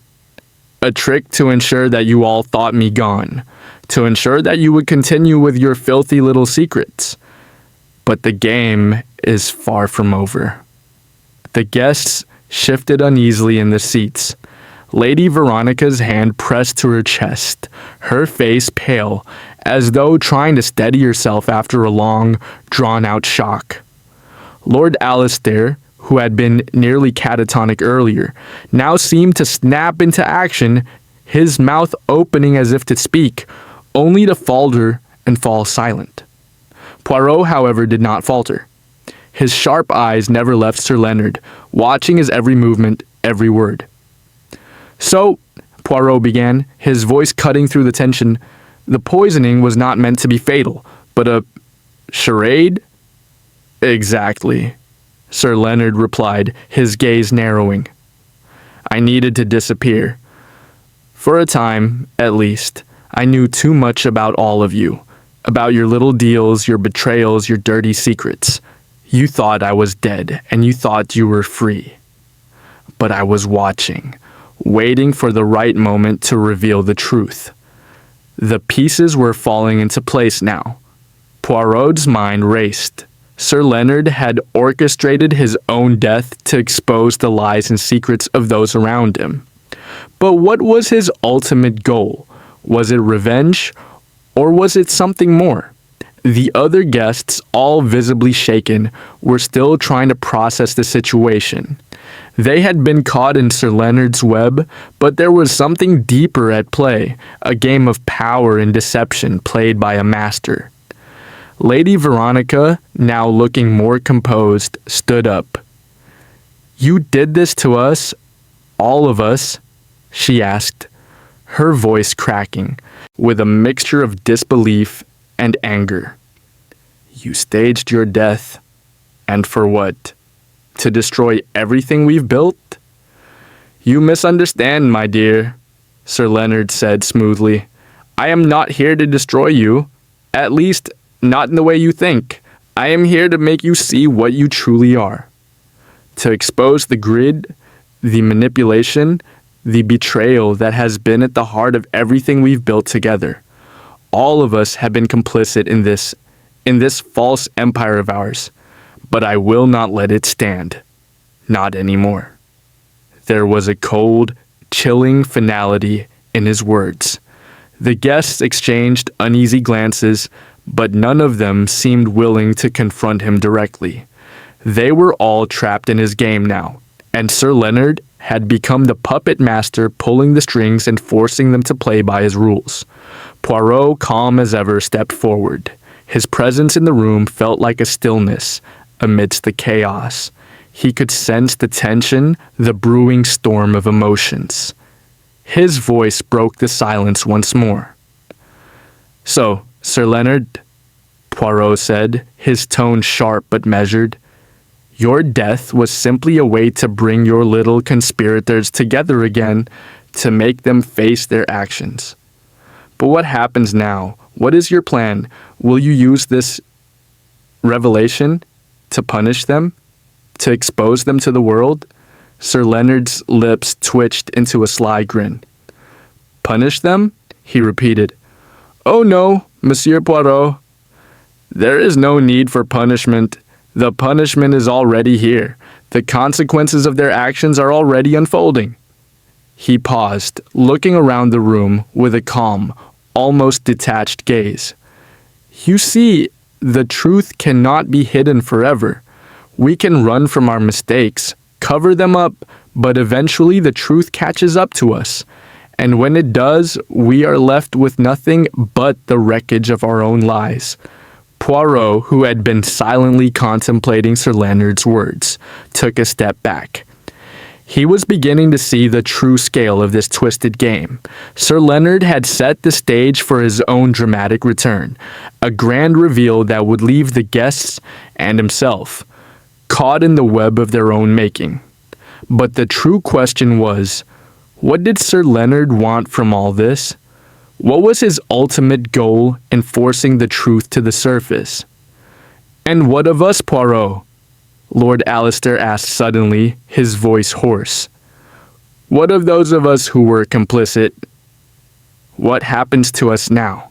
A trick to ensure that you all thought me gone, to ensure that you would continue with your filthy little secrets. But the game is far from over." The guests shifted uneasily in the seats. Lady Veronica's hand pressed to her chest, her face pale, as though trying to steady herself after a long, drawn-out shock. Lord Alistair, who had been nearly catatonic earlier, now seemed to snap into action, his mouth opening as if to speak, only to falter and fall silent. Poirot, however, did not falter. His sharp eyes never left Sir Leonard, watching his every movement, every word. "So," Poirot began, his voice cutting through the tension, "the poisoning was not meant to be fatal, but a charade?" "Exactly," Sir Leonard replied, his gaze narrowing. "I needed to disappear. For a time, at least, I knew too much about all of you, about your little deals, your betrayals, your dirty secrets. You thought I was dead, and you thought you were free. But I was watching, waiting for the right moment to reveal the truth. The pieces were falling into place now." Poirot's mind raced. Sir Leonard had orchestrated his own death to expose the lies and secrets of those around him. But what was his ultimate goal? Was it revenge, or was it something more? The other guests, all visibly shaken, were still trying to process the situation. They had been caught in Sir Leonard's web, but there was something deeper at play, a game of power and deception played by a master. Lady Veronica, now looking more composed, stood up. "You did this to us, all of us?" she asked, her voice cracking, with a mixture of disbelief and anger. "You staged your death, and for what? To destroy everything we've built?" "You misunderstand, my dear," Sir Leonard said smoothly. "I am not here to destroy you, at least not in the way you think. I am here to make you see what you truly are. To expose the grid, the manipulation, the betrayal that has been at the heart of everything we've built together. All of us have been complicit in this false empire of ours, but I will not let it stand. Not anymore." There was a cold, chilling finality in his words. The guests exchanged uneasy glances, but none of them seemed willing to confront him directly. They were all trapped in his game now, and Sir Leonard had become the puppet master pulling the strings and forcing them to play by his rules. Poirot, calm as ever, stepped forward. His presence in the room felt like a stillness amidst the chaos. He could sense the tension, the brewing storm of emotions. His voice broke the silence once more. "So, Sir Leonard," Poirot said, his tone sharp but measured, "your death was simply a way to bring your little conspirators together again, to make them face their actions. But what happens now? What is your plan? Will you use this revelation to punish them? To expose them to the world?" Sir Leonard's lips twitched into a sly grin. "Punish them?" he repeated. "Oh no, Monsieur Poirot. There is no need for punishment. The punishment is already here. The consequences of their actions are already unfolding." He paused, looking around the room with a calm, almost detached gaze. "You see, the truth cannot be hidden forever. We can run from our mistakes, cover them up, but eventually the truth catches up to us. And when it does, we are left with nothing but the wreckage of our own lies." Poirot, who had been silently contemplating Sir Leonard's words, took a step back. He was beginning to see the true scale of this twisted game. Sir Leonard had set the stage for his own dramatic return, a grand reveal that would leave the guests and himself caught in the web of their own making. But the true question was, what did Sir Leonard want from all this? What was his ultimate goal in forcing the truth to the surface? And what of us, Poirot? Lord Alistair asked suddenly, his voice hoarse. What of those of us who were complicit? What happens to us now?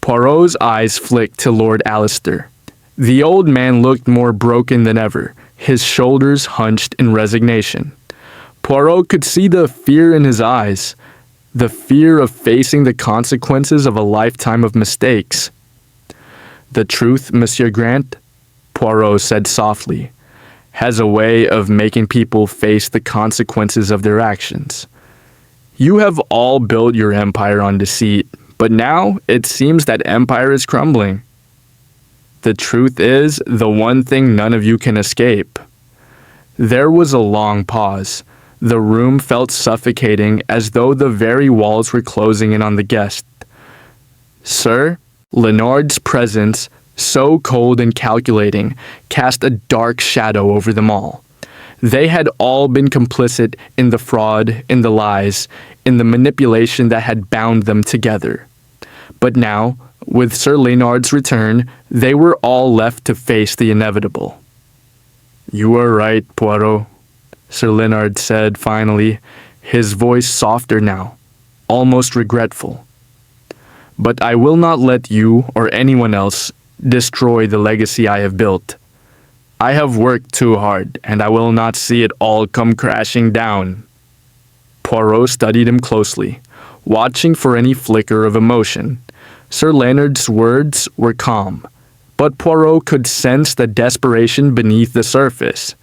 Poirot's eyes flicked to Lord Alistair. The old man looked more broken than ever, his shoulders hunched in resignation. Poirot could see the fear in his eyes, the fear of facing the consequences of a lifetime of mistakes. The truth, Monsieur Grant, Poirot said softly, has a way of making people face the consequences of their actions. You have all built your empire on deceit, but now it seems that empire is crumbling. The truth is the one thing none of you can escape. There was a long pause. The room felt suffocating, as though the very walls were closing in on the guest. Sir, Leonard's presence, so cold and calculating, cast a dark shadow over them all. They had all been complicit in the fraud, in the lies, in the manipulation that had bound them together. But now, with Sir Leonard's return, they were all left to face the inevitable. You are right, Poirot, Sir Leonard said finally, his voice softer now, almost regretful. But I will not let you or anyone else destroy the legacy I have built. I have worked too hard, and I will not see it all come crashing down. Poirot studied him closely, watching for any flicker of emotion. Sir Leonard's words were calm, but Poirot could sense the desperation beneath the surface.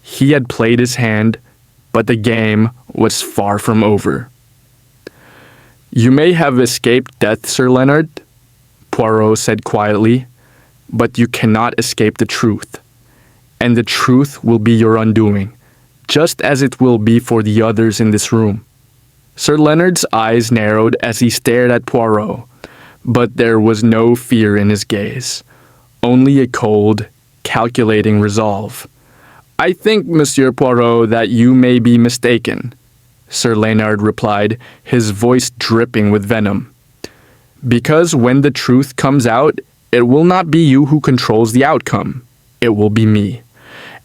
He had played his hand, but the game was far from over. You may have escaped death, Sir Leonard, Poirot said quietly, but you cannot escape the truth. And the truth will be your undoing, just as it will be for the others in this room. Sir Leonard's eyes narrowed as he stared at Poirot, but there was no fear in his gaze, only a cold, calculating resolve. I think, Monsieur Poirot, that you may be mistaken, Sir Leonard replied, his voice dripping with venom. Because when the truth comes out, it will not be you who controls the outcome. It will be me.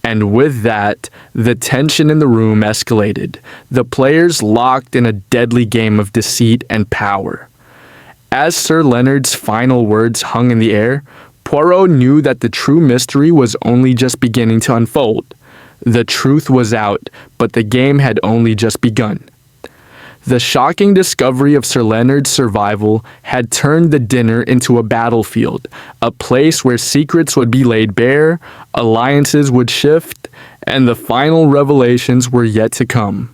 And with that, the tension in the room escalated, the players locked in a deadly game of deceit and power. As Sir Leonard's final words hung in the air, Poirot knew that the true mystery was only just beginning to unfold. The truth was out, but the game had only just begun. The shocking discovery of Sir Leonard's survival had turned the dinner into a battlefield, a place where secrets would be laid bare, alliances would shift, and the final revelations were yet to come.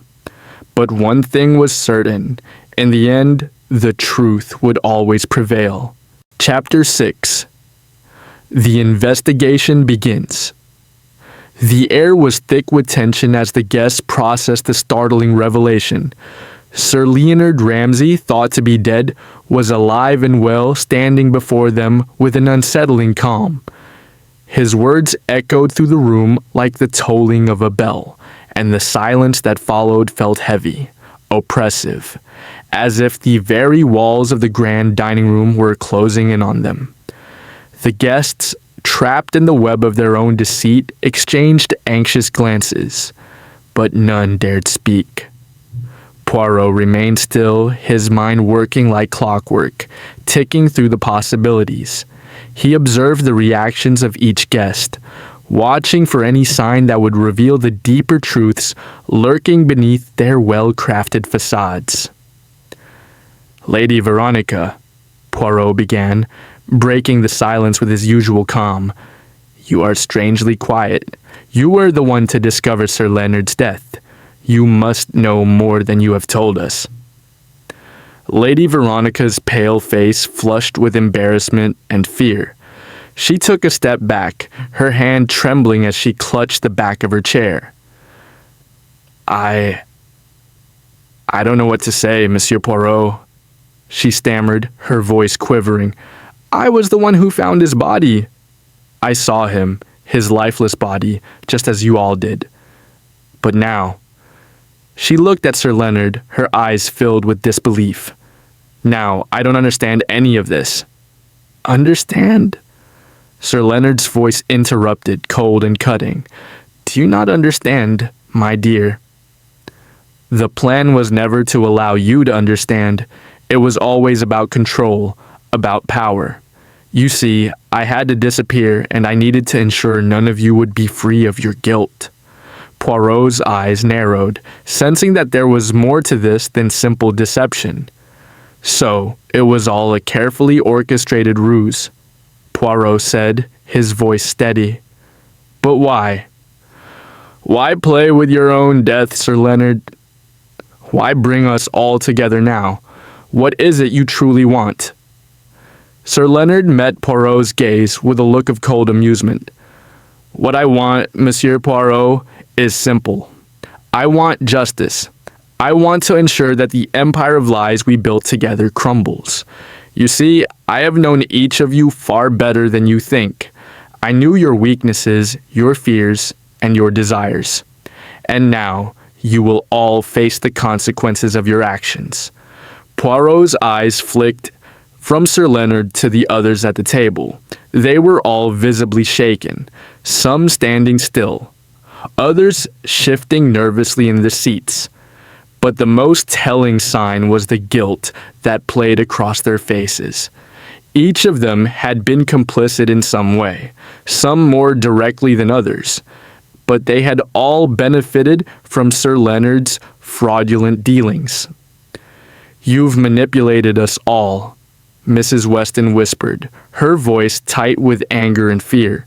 But one thing was certain. In the end, the truth would always prevail. Chapter 6. The investigation begins. The air was thick with tension as the guests processed the startling revelation. Sir Leonard Ramsay, thought to be dead, was alive and well, standing before them with an unsettling calm. His words echoed through the room like the tolling of a bell, and the silence that followed felt heavy, oppressive, as if the very walls of the grand dining room were closing in on them. The guests, trapped in the web of their own deceit, exchanged anxious glances, but none dared speak. Poirot remained still, his mind working like clockwork, ticking through the possibilities. He observed the reactions of each guest, watching for any sign that would reveal the deeper truths lurking beneath their well-crafted facades. Lady Veronica, Poirot began, breaking the silence with his usual calm. You are strangely quiet. You were the one to discover Sir Leonard's death. You must know more than you have told us. Lady Veronica's pale face flushed with embarrassment and fear. She took a step back, her hand trembling as she clutched the back of her chair. I don't know what to say, Monsieur Poirot, she stammered, her voice quivering. I was the one who found his body. I saw him, his lifeless body, just as you all did. But now, she looked at Sir Leonard, her eyes filled with disbelief. Now, I don't understand any of this. Understand? Sir Leonard's voice interrupted, cold and cutting. Do you not understand, my dear? The plan was never to allow you to understand. It was always about control, about power. You see, I had to disappear, and I needed to ensure none of you would be free of your guilt. Poirot's eyes narrowed, sensing that there was more to this than simple deception. So, it was all a carefully orchestrated ruse, Poirot said, his voice steady. But why? Why play with your own death, Sir Leonard? Why bring us all together now? What is it you truly want? Sir Leonard met Poirot's gaze with a look of cold amusement. What I want, Monsieur Poirot, is simple. I want justice. I want to ensure that the empire of lies we built together crumbles. You see, I have known each of you far better than you think. I knew your weaknesses, your fears, and your desires. And now, you will all face the consequences of your actions. Poirot's eyes flicked from Sir Leonard to the others at the table. They were all visibly shaken, some standing still, others shifting nervously in their seats. But the most telling sign was the guilt that played across their faces. Each of them had been complicit in some way, some more directly than others, but they had all benefited from Sir Leonard's fraudulent dealings. You've manipulated us all, Mrs. Weston whispered, her voice tight with anger and fear.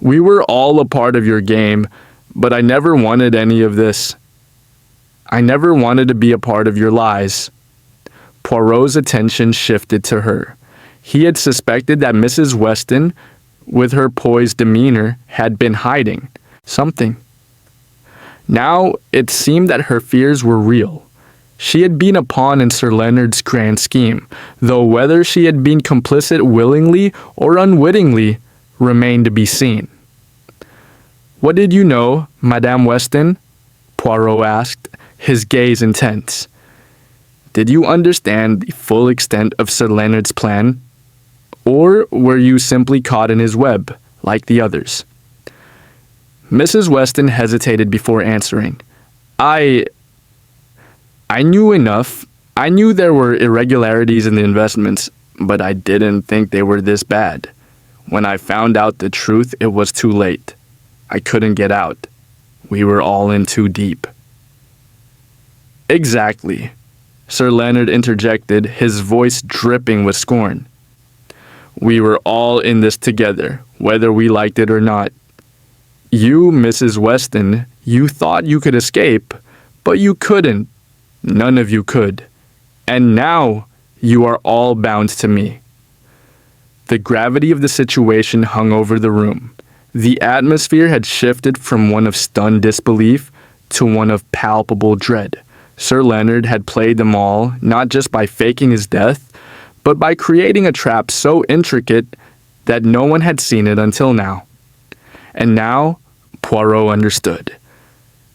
We were all a part of your game, but I never wanted any of this. I never wanted to be a part of your lies. Poirot's attention shifted to her. He had suspected that Mrs. Weston, with her poised demeanor, had been hiding something. Now it seemed that her fears were real. She had been a pawn in Sir Leonard's grand scheme, though whether she had been complicit willingly or unwittingly remained to be seen. What did you know, Madame Weston? Poirot asked, his gaze intense. Did you understand the full extent of Sir Leonard's plan? Or were you simply caught in his web, like the others? Mrs. Weston hesitated before answering. I knew enough. I knew there were irregularities in the investments, but I didn't think they were this bad. When I found out the truth, it was too late. I couldn't get out. We were all in too deep. Exactly, Sir Leonard interjected, his voice dripping with scorn. We were all in this together, whether we liked it or not. You, Mrs. Weston, you thought you could escape, but you couldn't. None of you could. And now you are all bound to me. The gravity of the situation hung over the room. The atmosphere had shifted from one of stunned disbelief to one of palpable dread. Sir Leonard had played them all, not just by faking his death, but by creating a trap so intricate that no one had seen it until now. And now, Poirot understood.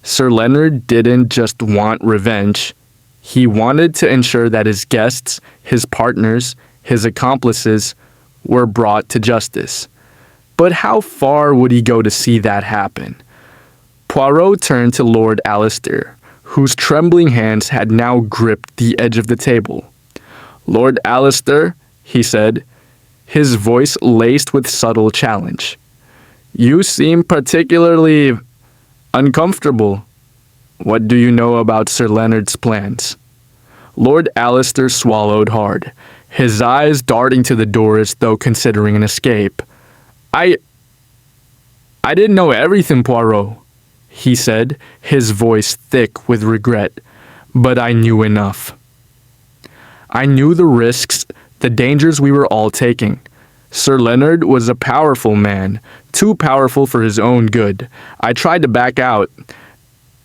Sir Leonard didn't just want revenge. He wanted to ensure that his guests, his partners, his accomplices were brought to justice. But how far would he go to see that happen? Poirot turned to Lord Alistair, whose trembling hands had now gripped the edge of the table. Lord Alistair, he said, his voice laced with subtle challenge. You seem particularly uncomfortable. What do you know about Sir Leonard's plans? Lord Alistair swallowed hard, his eyes darting to the door as though considering an escape. I didn't know everything, Poirot, he said, his voice thick with regret, but I knew enough. I knew the risks, the dangers we were all taking. Sir Leonard was a powerful man, too powerful for his own good. I tried to back out.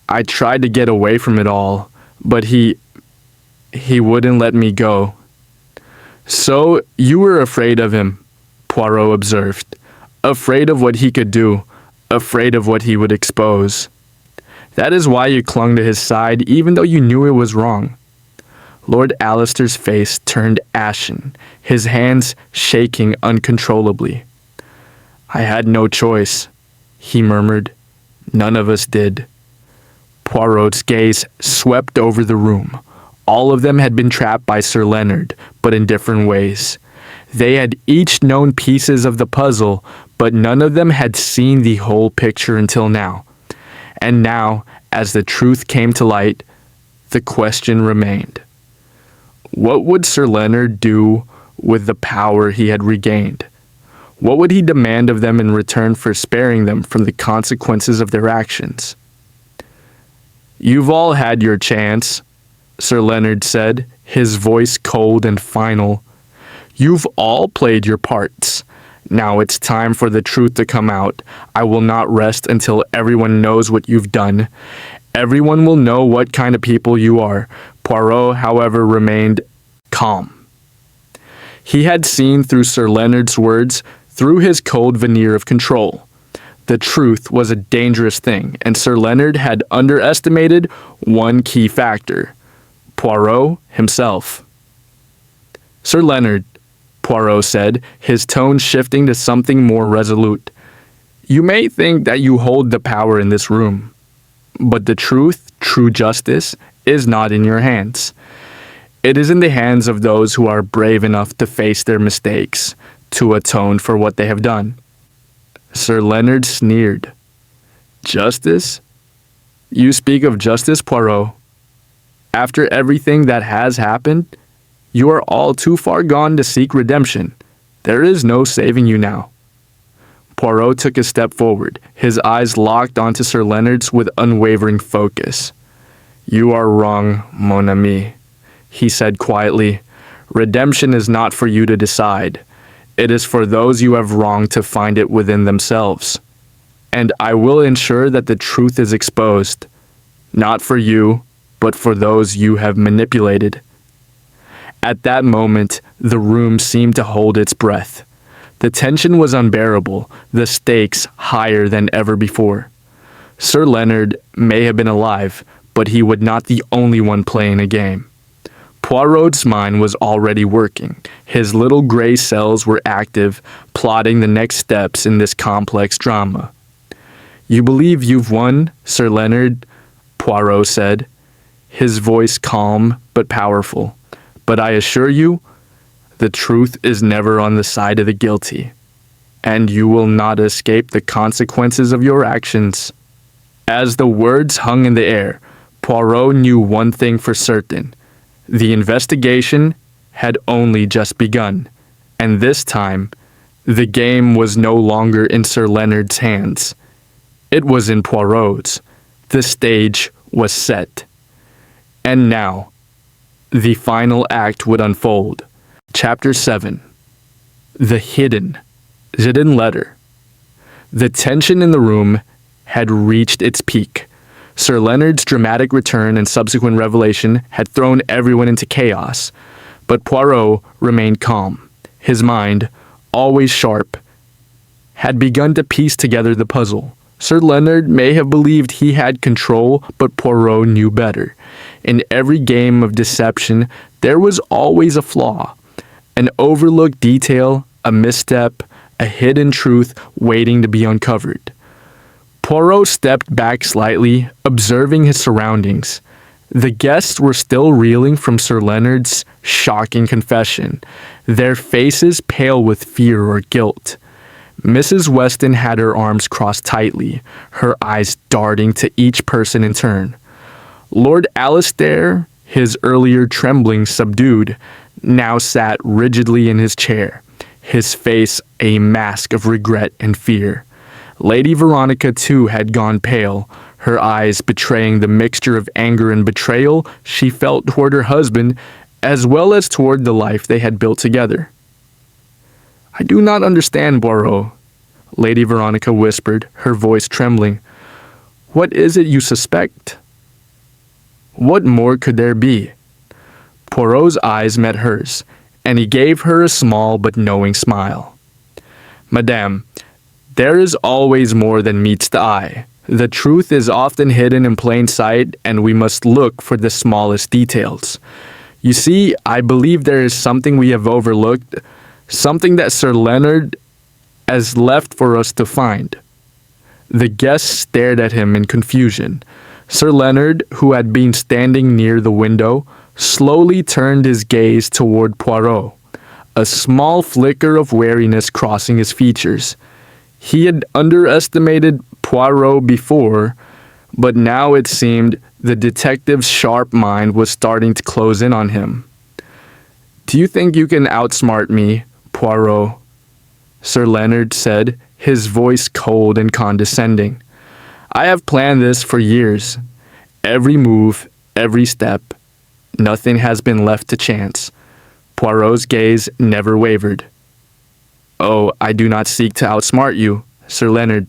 I tried to get away from it all, but he wouldn't let me go. So you were afraid of him, Poirot observed. Afraid of what he could do, afraid of what he would expose. That is why you clung to his side even though you knew it was wrong. Lord Alistair's face turned ashen, his hands shaking uncontrollably. I had no choice, he murmured. None of us did. Poirot's gaze swept over the room. All of them had been trapped by Sir Leonard, but in different ways. They had each known pieces of the puzzle, but none of them had seen the whole picture until now. And now, as the truth came to light, the question remained. What would Sir Leonard do with the power he had regained? What would he demand of them in return for sparing them from the consequences of their actions? You've all had your chance, Sir Leonard said, his voice cold and final. You've all played your parts. Now it's time for the truth to come out. I will not rest until everyone knows what you've done. Everyone will know what kind of people you are. Poirot, however, remained calm. He had seen through Sir Leonard's words, through his cold veneer of control. The truth was a dangerous thing, and Sir Leonard had underestimated one key factor: Poirot himself. Sir Leonard, Poirot said, his tone shifting to something more resolute. You may think that you hold the power in this room, but the truth, true justice, is not in your hands. It is in the hands of those who are brave enough to face their mistakes, to atone for what they have done. Sir Leonard sneered. Justice? You speak of justice, Poirot. After everything that has happened, you are all too far gone to seek redemption. There is no saving you now. Poirot took a step forward, his eyes locked onto Sir Leonard's with unwavering focus. You are wrong, mon ami, he said quietly. Redemption is not for you to decide. It is for those you have wronged to find it within themselves. And I will ensure that the truth is exposed, not for you, but for those you have manipulated. At that moment, the room seemed to hold its breath. The tension was unbearable, the stakes higher than ever before. Sir Leonard may have been alive, but he was not the only one playing a game. Poirot's mind was already working. His little gray cells were active, plotting the next steps in this complex drama. You believe you've won, Sir Leonard? Poirot said, his voice calm but powerful. But I assure you, the truth is never on the side of the guilty, and you will not escape the consequences of your actions. As the words hung in the air, Poirot knew one thing for certain. The investigation had only just begun, and this time, the game was no longer in Sir Leonard's hands. It was in Poirot's. The stage was set. And now, the final act would unfold. Chapter 7. The Hidden Letter. The tension in the room had reached its peak. Sir Leonard's dramatic return and subsequent revelation had thrown everyone into chaos, but Poirot remained calm. His mind, always sharp, had begun to piece together the puzzle. Sir Leonard may have believed he had control, but Poirot knew better. In every game of deception, there was always a flaw, an overlooked detail, a misstep, a hidden truth waiting to be uncovered. Poirot stepped back slightly, observing his surroundings. The guests were still reeling from Sir Leonard's shocking confession, their faces pale with fear or guilt. Mrs. Weston had her arms crossed tightly, her eyes darting to each person in turn. Lord Alistair, his earlier trembling subdued, now sat rigidly in his chair, his face a mask of regret and fear. Lady Veronica, too, had gone pale, her eyes betraying the mixture of anger and betrayal she felt toward her husband, as well as toward the life they had built together. "I do not understand, Poirot," Lady Veronica whispered, her voice trembling. "What is it you suspect?" "What more could there be?" Poirot's eyes met hers, and he gave her a small but knowing smile. "Madame, there is always more than meets the eye. The truth is often hidden in plain sight, and we must look for the smallest details. You see, I believe there is something we have overlooked, something that Sir Leonard has left for us to find." The guests stared at him in confusion. Sir Leonard, who had been standing near the window, slowly turned his gaze toward Poirot, a small flicker of wariness crossing his features. He had underestimated Poirot before, but now it seemed the detective's sharp mind was starting to close in on him. "Do you think you can outsmart me, Poirot?" Sir Leonard said, his voice cold and condescending. "I have planned this for years. Every move, every step. Nothing has been left to chance." Poirot's gaze never wavered. "Oh, I do not seek to outsmart you, Sir Leonard,"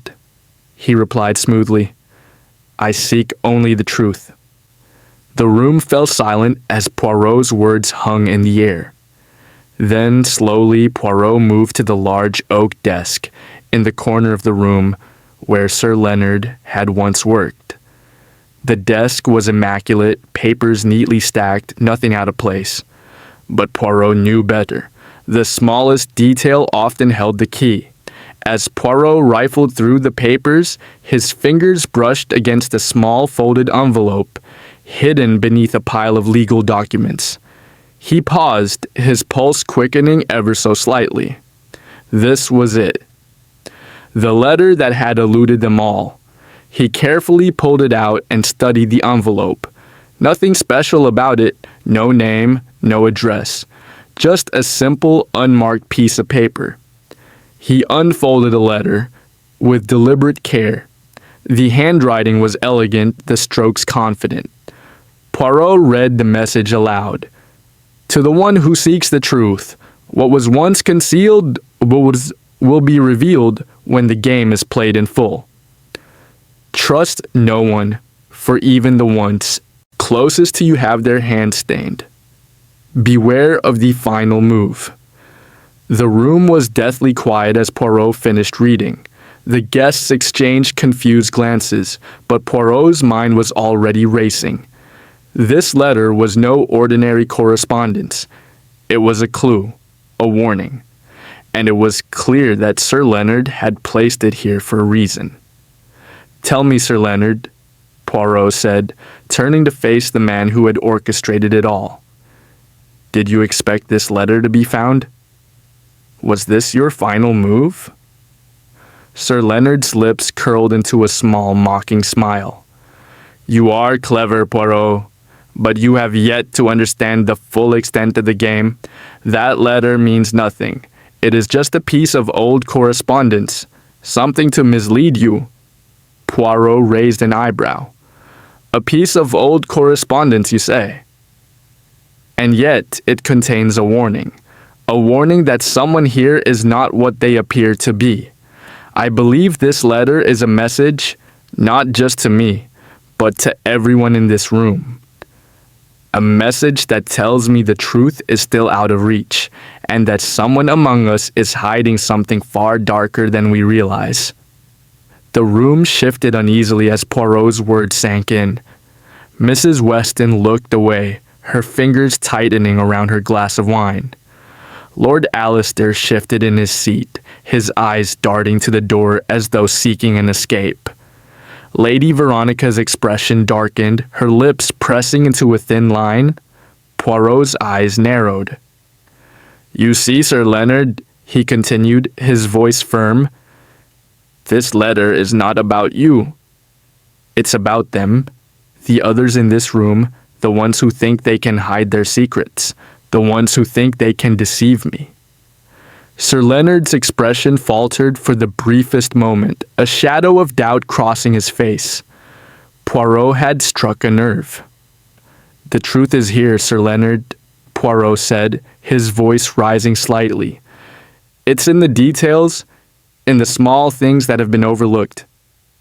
he replied smoothly. "I seek only the truth." The room fell silent as Poirot's words hung in the air. Then, slowly, Poirot moved to the large oak desk in the corner of the room where Sir Leonard had once worked. The desk was immaculate, papers neatly stacked, nothing out of place. But Poirot knew better. The smallest detail often held the key. As Poirot rifled through the papers, his fingers brushed against a small folded envelope, hidden beneath a pile of legal documents. He paused, his pulse quickening ever so slightly. This was it. The letter that had eluded them all. He carefully pulled it out and studied the envelope. Nothing special about it, no name, no address. Just a simple, unmarked piece of paper. He unfolded the letter with deliberate care. The handwriting was elegant, the strokes confident. Poirot read the message aloud. "To the one who seeks the truth, what was once concealed will be revealed when the game is played in full. Trust no one, for even the ones closest to you have their hands stained. Beware of the final move." The room was deathly quiet as Poirot finished reading. The guests exchanged confused glances, but Poirot's mind was already racing. This letter was no ordinary correspondence. It was a clue, a warning, and it was clear that Sir Leonard had placed it here for a reason. "Tell me, Sir Leonard," Poirot said, turning to face the man who had orchestrated it all. "Did you expect this letter to be found? Was this your final move?" Sir Leonard's lips curled into a small, mocking smile. "You are clever, Poirot, but you have yet to understand the full extent of the game. That letter means nothing. It is just a piece of old correspondence, something to mislead you." Poirot raised an eyebrow. "A piece of old correspondence, you say? And yet it contains a warning that someone here is not what they appear to be. I believe this letter is a message, not just to me, but to everyone in this room. A message that tells me the truth is still out of reach, and that someone among us is hiding something far darker than we realize." The room shifted uneasily as Poirot's words sank in. Mrs. Weston looked away, her fingers tightening around her glass of wine. Lord Alistair shifted in his seat, his eyes darting to the door as though seeking an escape. Lady Veronica's expression darkened, her lips pressing into a thin line. Poirot's eyes narrowed. "You see, Sir Leonard," he continued, his voice firm, "this letter is not about you. It's about them, the others in this room, the ones who think they can hide their secrets, the ones who think they can deceive me." Sir Leonard's expression faltered for the briefest moment, a shadow of doubt crossing his face. Poirot had struck a nerve. "The truth is here, Sir Leonard," Poirot said, his voice rising slightly. It's in the details, in the small things that have been overlooked.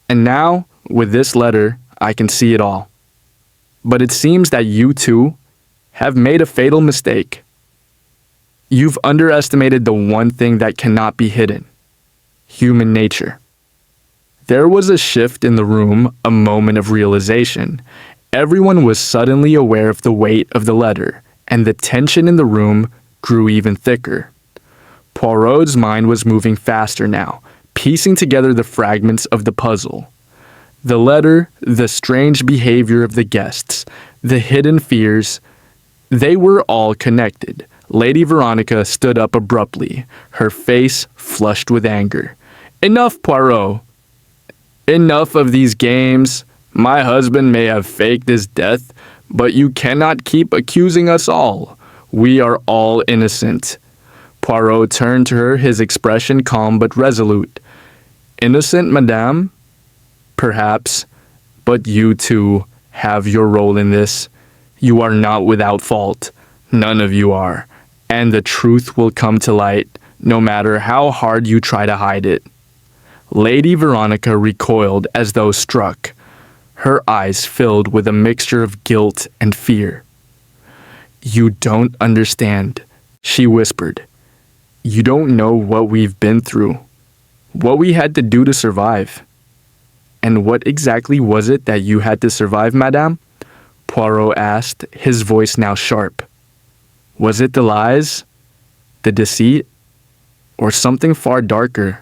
And now, with this letter, I can see it all. But it seems that you too have made a fatal mistake. You've underestimated the one thing that cannot be hidden: human nature. There was a shift in the room, a moment of realization. Everyone was suddenly aware of the weight of the letter, and the tension in the room grew even thicker. Poirot's mind was moving faster now, piecing together the fragments of the puzzle. The letter, the strange behavior of the guests, the hidden fears, they were all connected. Lady Veronica stood up abruptly, her face flushed with anger. "Enough, Poirot! Enough of these games. My husband may have faked his death, but you cannot keep accusing us all. We are all innocent." Poirot turned to her, his expression calm but resolute. "Innocent, madame? Perhaps, but you too have your role in this. You are not without fault. None of you are. And the truth will come to light, no matter how hard you try to hide it." Lady Veronica recoiled as though struck. Her eyes filled with a mixture of guilt and fear. "You don't understand," she whispered. "You don't know what we've been through, what we had to do to survive." "And what exactly was it that you had to survive, madame?" Poirot asked, his voice now sharp. "Was it the lies, the deceit, or something far darker?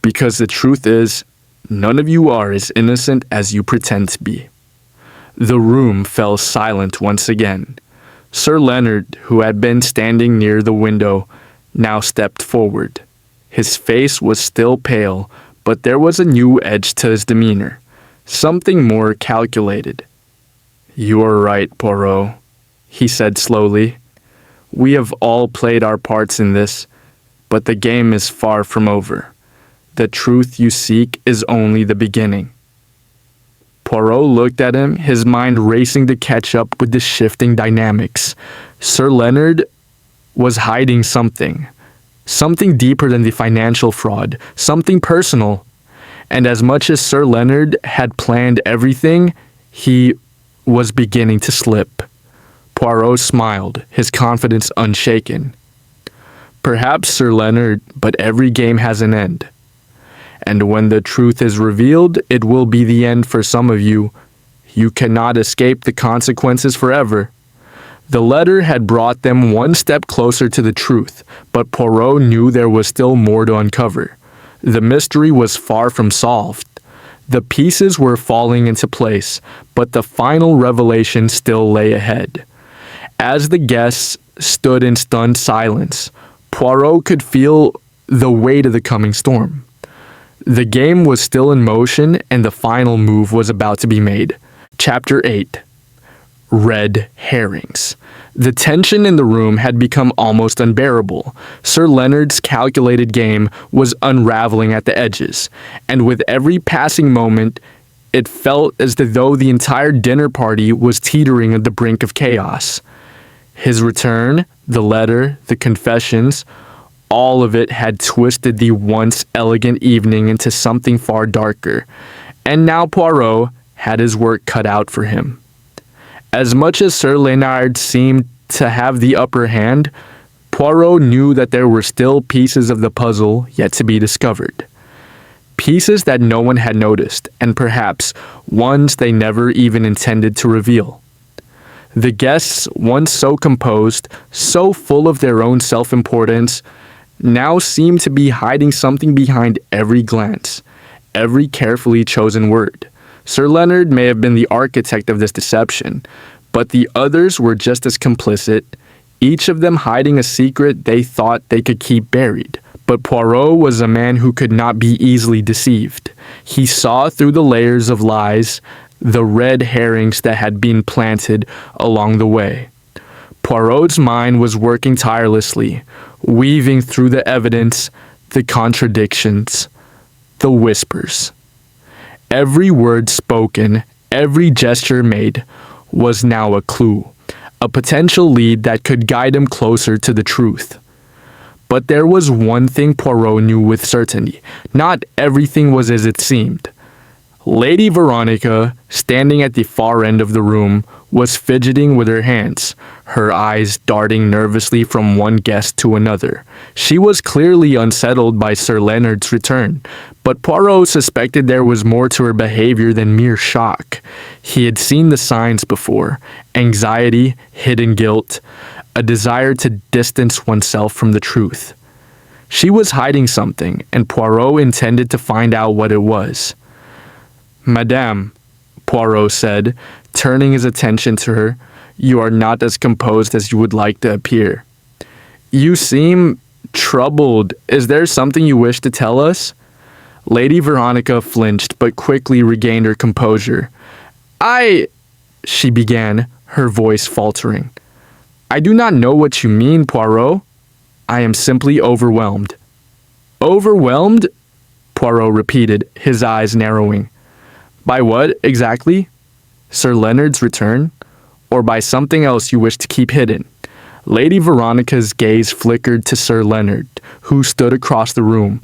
Because the truth is, none of you are as innocent as you pretend to be." The room fell silent once again. Sir Leonard, who had been standing near the window, now stepped forward. His face was still pale, but there was a new edge to his demeanor, something more calculated. "You are right, Poirot," he said slowly. "We have all played our parts in this, but the game is far from over. The truth you seek is only the beginning." Poirot looked at him, his mind racing to catch up with the shifting dynamics. Sir Leonard was hiding something deeper than the financial fraud, something personal. And as much as Sir Leonard had planned everything, he was beginning to slip. Poirot smiled, his confidence unshaken. "Perhaps, Sir Leonard, but every game has an end. And when the truth is revealed, it will be the end for some of you. You cannot escape the consequences forever." The letter had brought them one step closer to the truth, but Poirot knew there was still more to uncover. The mystery was far from solved. The pieces were falling into place, but the final revelation still lay ahead. As the guests stood in stunned silence, Poirot could feel the weight of the coming storm. The game was still in motion, and the final move was about to be made. Chapter 8. Red herrings. The tension in the room had become almost unbearable. Sir Leonard's calculated game was unraveling at the edges, and with every passing moment, it felt as though the entire dinner party was teetering at the brink of chaos. His return, the letter, the confessions, all of it had twisted the once elegant evening into something far darker, and now Poirot had his work cut out for him. As much as Sir Leonard seemed to have the upper hand, Poirot knew that there were still pieces of the puzzle yet to be discovered. Pieces that no one had noticed, and perhaps ones they never even intended to reveal. The guests, once so composed, so full of their own self-importance, now seemed to be hiding something behind every glance, every carefully chosen word. Sir Leonard may have been the architect of this deception, but the others were just as complicit, each of them hiding a secret they thought they could keep buried. But Poirot was a man who could not be easily deceived. He saw through the layers of lies, the red herrings that had been planted along the way. Poirot's mind was working tirelessly, weaving through the evidence, the contradictions, the whispers. Every word spoken, every gesture made, was now a clue, a potential lead that could guide him closer to the truth. But there was one thing Poirot knew with certainty. Not everything was as it seemed. Lady Veronica, standing at the far end of the room, was fidgeting with her hands, her eyes darting nervously from one guest to another. She was clearly unsettled by Sir Leonard's return, but Poirot suspected there was more to her behavior than mere shock. He had seen the signs before: anxiety, hidden guilt, a desire to distance oneself from the truth. She was hiding something, and Poirot intended to find out what it was. "Madame," Poirot said, turning his attention to her, "you are not as composed as you would like to appear. You seem troubled. Is there something you wish to tell us?" Lady Veronica flinched but quickly regained her composure. She began, her voice faltering. "I do not know what you mean, Poirot. I am simply overwhelmed." "Overwhelmed?" Poirot repeated, his eyes narrowing. "By what, exactly? Sir Leonard's return? Or by something else you wish to keep hidden?" Lady Veronica's gaze flickered to Sir Leonard, who stood across the room,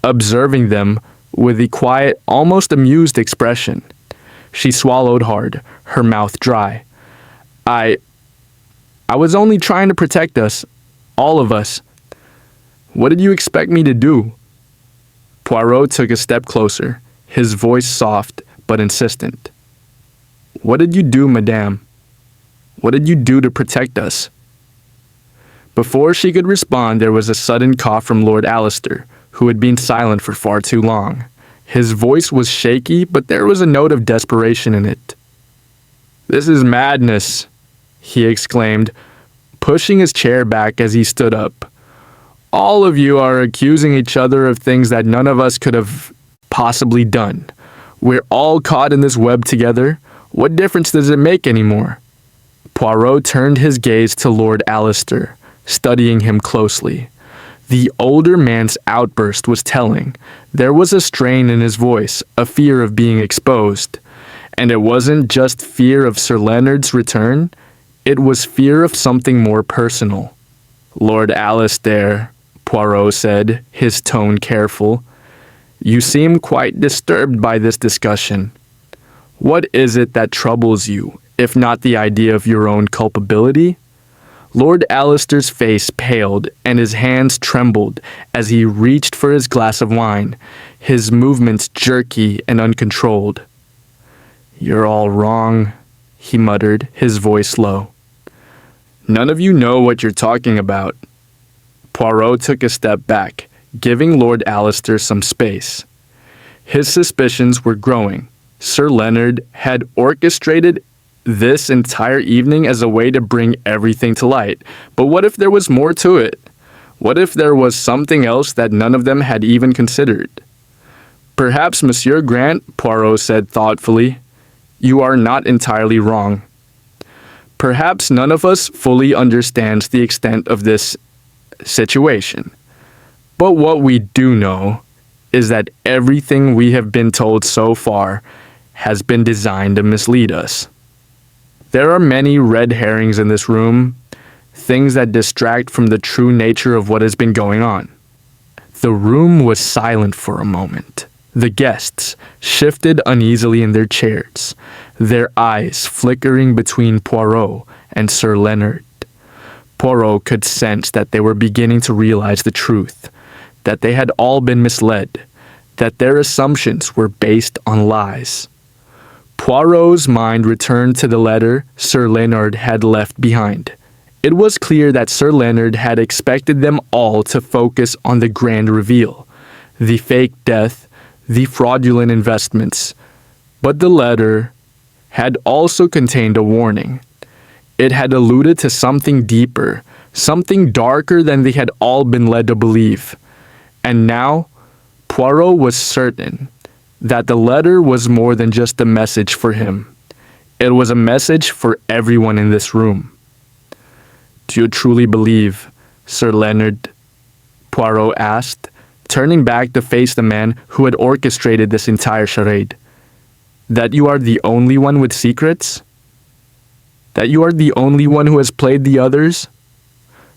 observing them with a quiet, almost amused expression. She swallowed hard, her mouth dry. I was only trying to protect us, all of us." "What did you expect me to do?" Poirot took a step closer, his voice soft but insistent. "What did you do, madame? What did you do to protect us?" Before she could respond, there was a sudden cough from Lord Alistair, who had been silent for far too long. His voice was shaky, but there was a note of desperation in it. "This is madness," he exclaimed, pushing his chair back as he stood up. "All of you are accusing each other of things that none of us could have possibly done. We're all caught in this web together. What difference does it make anymore?" Poirot turned his gaze to Lord Alistair, studying him closely. The older man's outburst was telling. There was a strain in his voice, a fear of being exposed. And it wasn't just fear of Sir Leonard's return, it was fear of something more personal. "Lord Alistair," Poirot said, his tone careful, "you seem quite disturbed by this discussion. What is it that troubles you, if not the idea of your own culpability?" Lord Alistair's face paled and his hands trembled as he reached for his glass of wine, his movements jerky and uncontrolled. "You're all wrong," he muttered, his voice low. "None of you know what you're talking about." Poirot took a step back, giving Lord Alistair some space. His suspicions were growing. Sir Leonard had orchestrated this entire evening as a way to bring everything to light. But what if there was more to it? What if there was something else that none of them had even considered? "Perhaps, Monsieur Grant," Poirot said thoughtfully, "you are not entirely wrong. Perhaps none of us fully understands the extent of this situation. But what we do know is that everything we have been told so far has been designed to mislead us. There are many red herrings in this room, things that distract from the true nature of what has been going on." The room was silent for a moment. The guests shifted uneasily in their chairs, their eyes flickering between Poirot and Sir Leonard. Poirot could sense that they were beginning to realize the truth, that they had all been misled, that their assumptions were based on lies. Poirot's mind returned to the letter Sir Leonard had left behind. It was clear that Sir Leonard had expected them all to focus on the grand reveal, the fake death, the fraudulent investments. But the letter had also contained a warning. It had alluded to something deeper, something darker than they had all been led to believe. And now, Poirot was certain that the letter was more than just a message for him. It was a message for everyone in this room. "Do you truly believe, Sir Leonard?" Poirot asked, turning back to face the man who had orchestrated this entire charade. "That you are the only one with secrets? That you are the only one who has played the others?"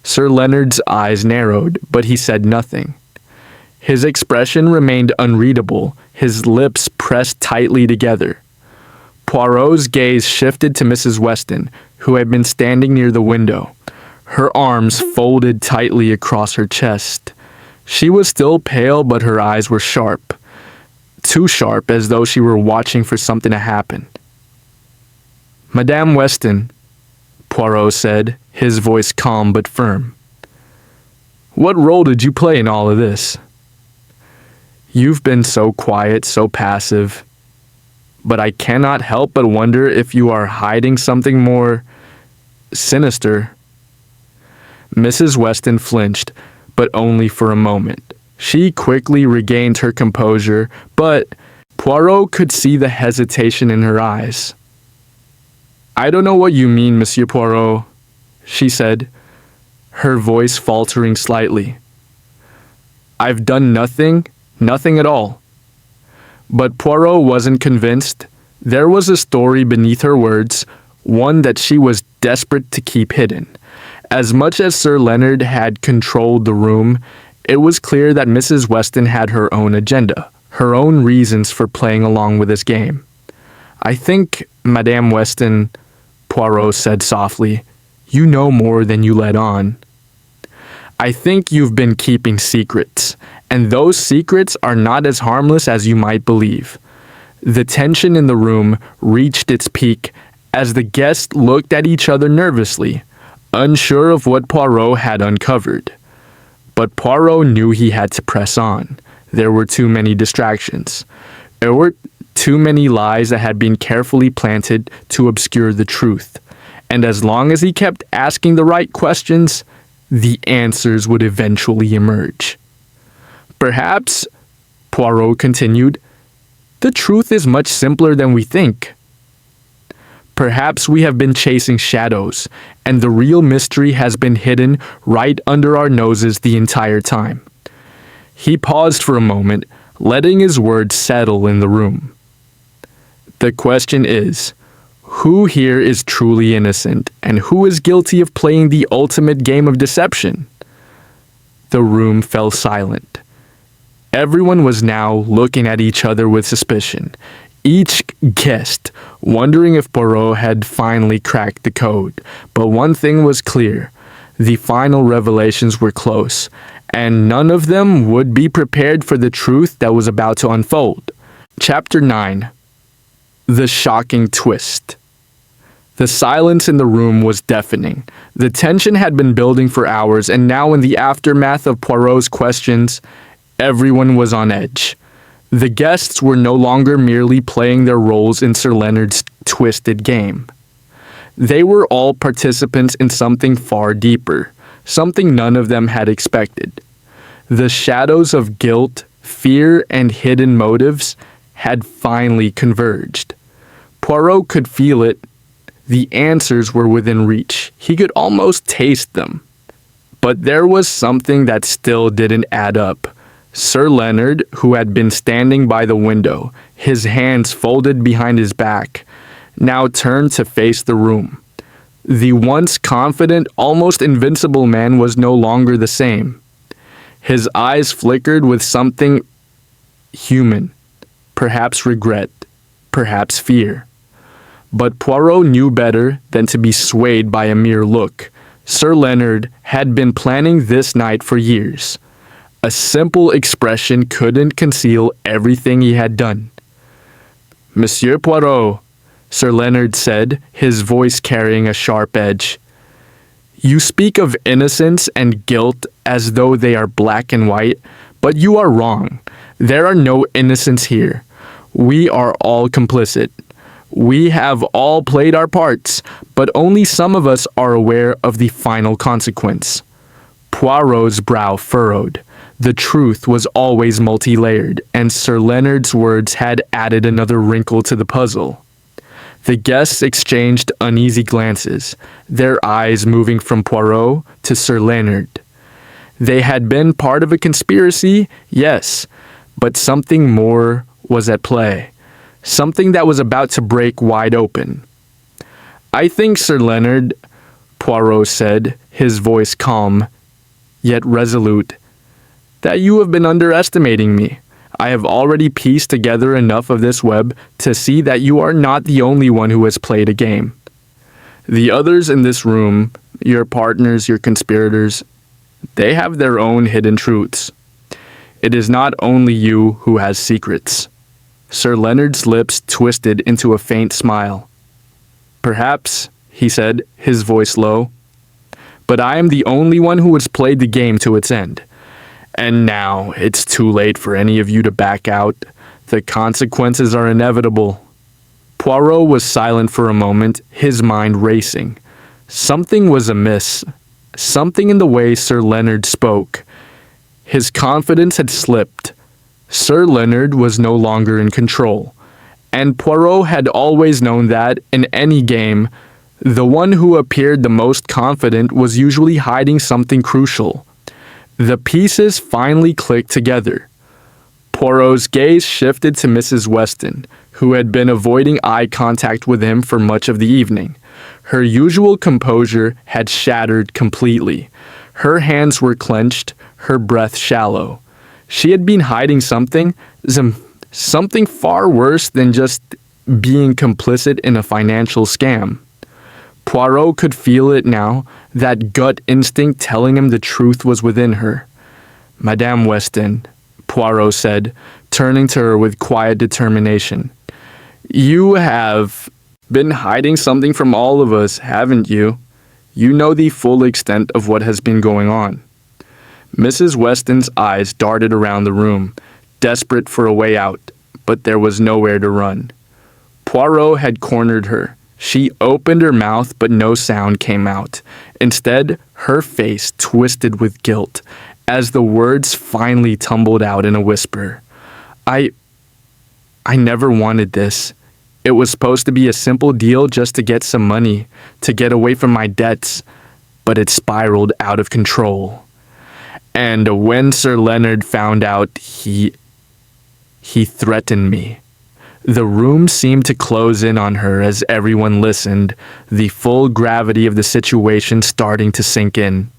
Sir Leonard's eyes narrowed, but he said nothing. His expression remained unreadable, his lips pressed tightly together. Poirot's gaze shifted to Mrs. Weston, who had been standing near the window, her arms folded tightly across her chest. She was still pale, but her eyes were sharp. Too sharp, as though she were watching for something to happen. "Madame Weston," Poirot said, his voice calm but firm. "What role did you play in all of this? You've been so quiet, so passive, but I cannot help but wonder if you are hiding something more sinister." Mrs. Weston flinched, but only for a moment. She quickly regained her composure, but Poirot could see the hesitation in her eyes. "I don't know what you mean, Monsieur Poirot," she said, her voice faltering slightly. "I've done nothing at all." But Poirot wasn't convinced. There was a story beneath her words, one that she was desperate to keep hidden. As much as Sir Leonard had controlled the room, it was clear that Mrs. Weston had her own agenda, her own reasons for playing along with this game. "I think, Madame Weston," Poirot said softly, "you know more than you let on. I think you've been keeping secrets, and those secrets are not as harmless as you might believe." The tension in the room reached its peak as the guests looked at each other nervously, unsure of what Poirot had uncovered. But Poirot knew he had to press on. There were too many distractions. There were too many lies that had been carefully planted to obscure the truth. And as long as he kept asking the right questions, the answers would eventually emerge. "Perhaps," Poirot continued, "the truth is much simpler than we think. Perhaps we have been chasing shadows, and the real mystery has been hidden right under our noses the entire time." He paused for a moment, letting his words settle in the room. "The question is, who here is truly innocent, and who is guilty of playing the ultimate game of deception?" The room fell silent. Everyone was now looking at each other with suspicion, each guest wondering if Poirot had finally cracked the code. But one thing was clear: the final revelations were close, and none of them would be prepared for the truth that was about to unfold. Chapter 9. The Shocking Twist. The silence in the room was deafening. The tension had been building for hours, and now in the aftermath of Poirot's questions, everyone was on edge. The guests were no longer merely playing their roles in Sir Leonard's twisted game. They were all participants in something far deeper, something none of them had expected. The shadows of guilt, fear, and hidden motives had finally converged. Poirot could feel it. The answers were within reach. He could almost taste them. But there was something that still didn't add up. Sir Leonard, who had been standing by the window, his hands folded behind his back, now turned to face the room. The once confident, almost invincible man was no longer the same. His eyes flickered with something human, perhaps regret, perhaps fear. But Poirot knew better than to be swayed by a mere look. Sir Leonard had been planning this night for years. A simple expression couldn't conceal everything he had done. "Monsieur Poirot," Sir Leonard said, his voice carrying a sharp edge. "You speak of innocence and guilt as though they are black and white, but you are wrong. There are no innocents here. We are all complicit. We have all played our parts, but only some of us are aware of the final consequence." Poirot's brow furrowed. The truth was always multi-layered, and Sir Leonard's words had added another wrinkle to the puzzle. The guests exchanged uneasy glances, their eyes moving from Poirot to Sir Leonard. They had been part of a conspiracy, yes, but something more was at play. Something that was about to break wide open. "I think, Sir Leonard," Poirot said, his voice calm, yet resolute, "that you have been underestimating me. I have already pieced together enough of this web to see that you are not the only one who has played a game. The others in this room, your partners, your conspirators, they have their own hidden truths. It is not only you who has secrets." Sir Leonard's lips twisted into a faint smile. "Perhaps," he said, his voice low, "but I am the only one who has played the game to its end. And now it's too late for any of you to back out. The consequences are inevitable." Poirot was silent for a moment, his mind racing. Something was amiss. Something in the way Sir Leonard spoke. His confidence had slipped. Sir Leonard was no longer in control. And Poirot had always known that, in any game, the one who appeared the most confident was usually hiding something crucial. The pieces finally clicked together. Poirot's gaze shifted to Mrs. Weston, who had been avoiding eye contact with him for much of the evening. Her usual composure had shattered completely. Her hands were clenched, her breath shallow. She had been hiding something far worse than just being complicit in a financial scam. Poirot could feel it now, that gut instinct telling him the truth was within her. "Madame Weston," Poirot said, turning to her with quiet determination, "you have been hiding something from all of us, haven't you? You know the full extent of what has been going on." Mrs. Weston's eyes darted around the room, desperate for a way out, but there was nowhere to run. Poirot had cornered her. She opened her mouth, but no sound came out. Instead, her face twisted with guilt, as the words finally tumbled out in a whisper. I never wanted this. It was supposed to be a simple deal just to get some money, to get away from my debts, but it spiraled out of control. And when Sir Leonard found out, he threatened me." The room seemed to close in on her as everyone listened, the full gravity of the situation starting to sink in.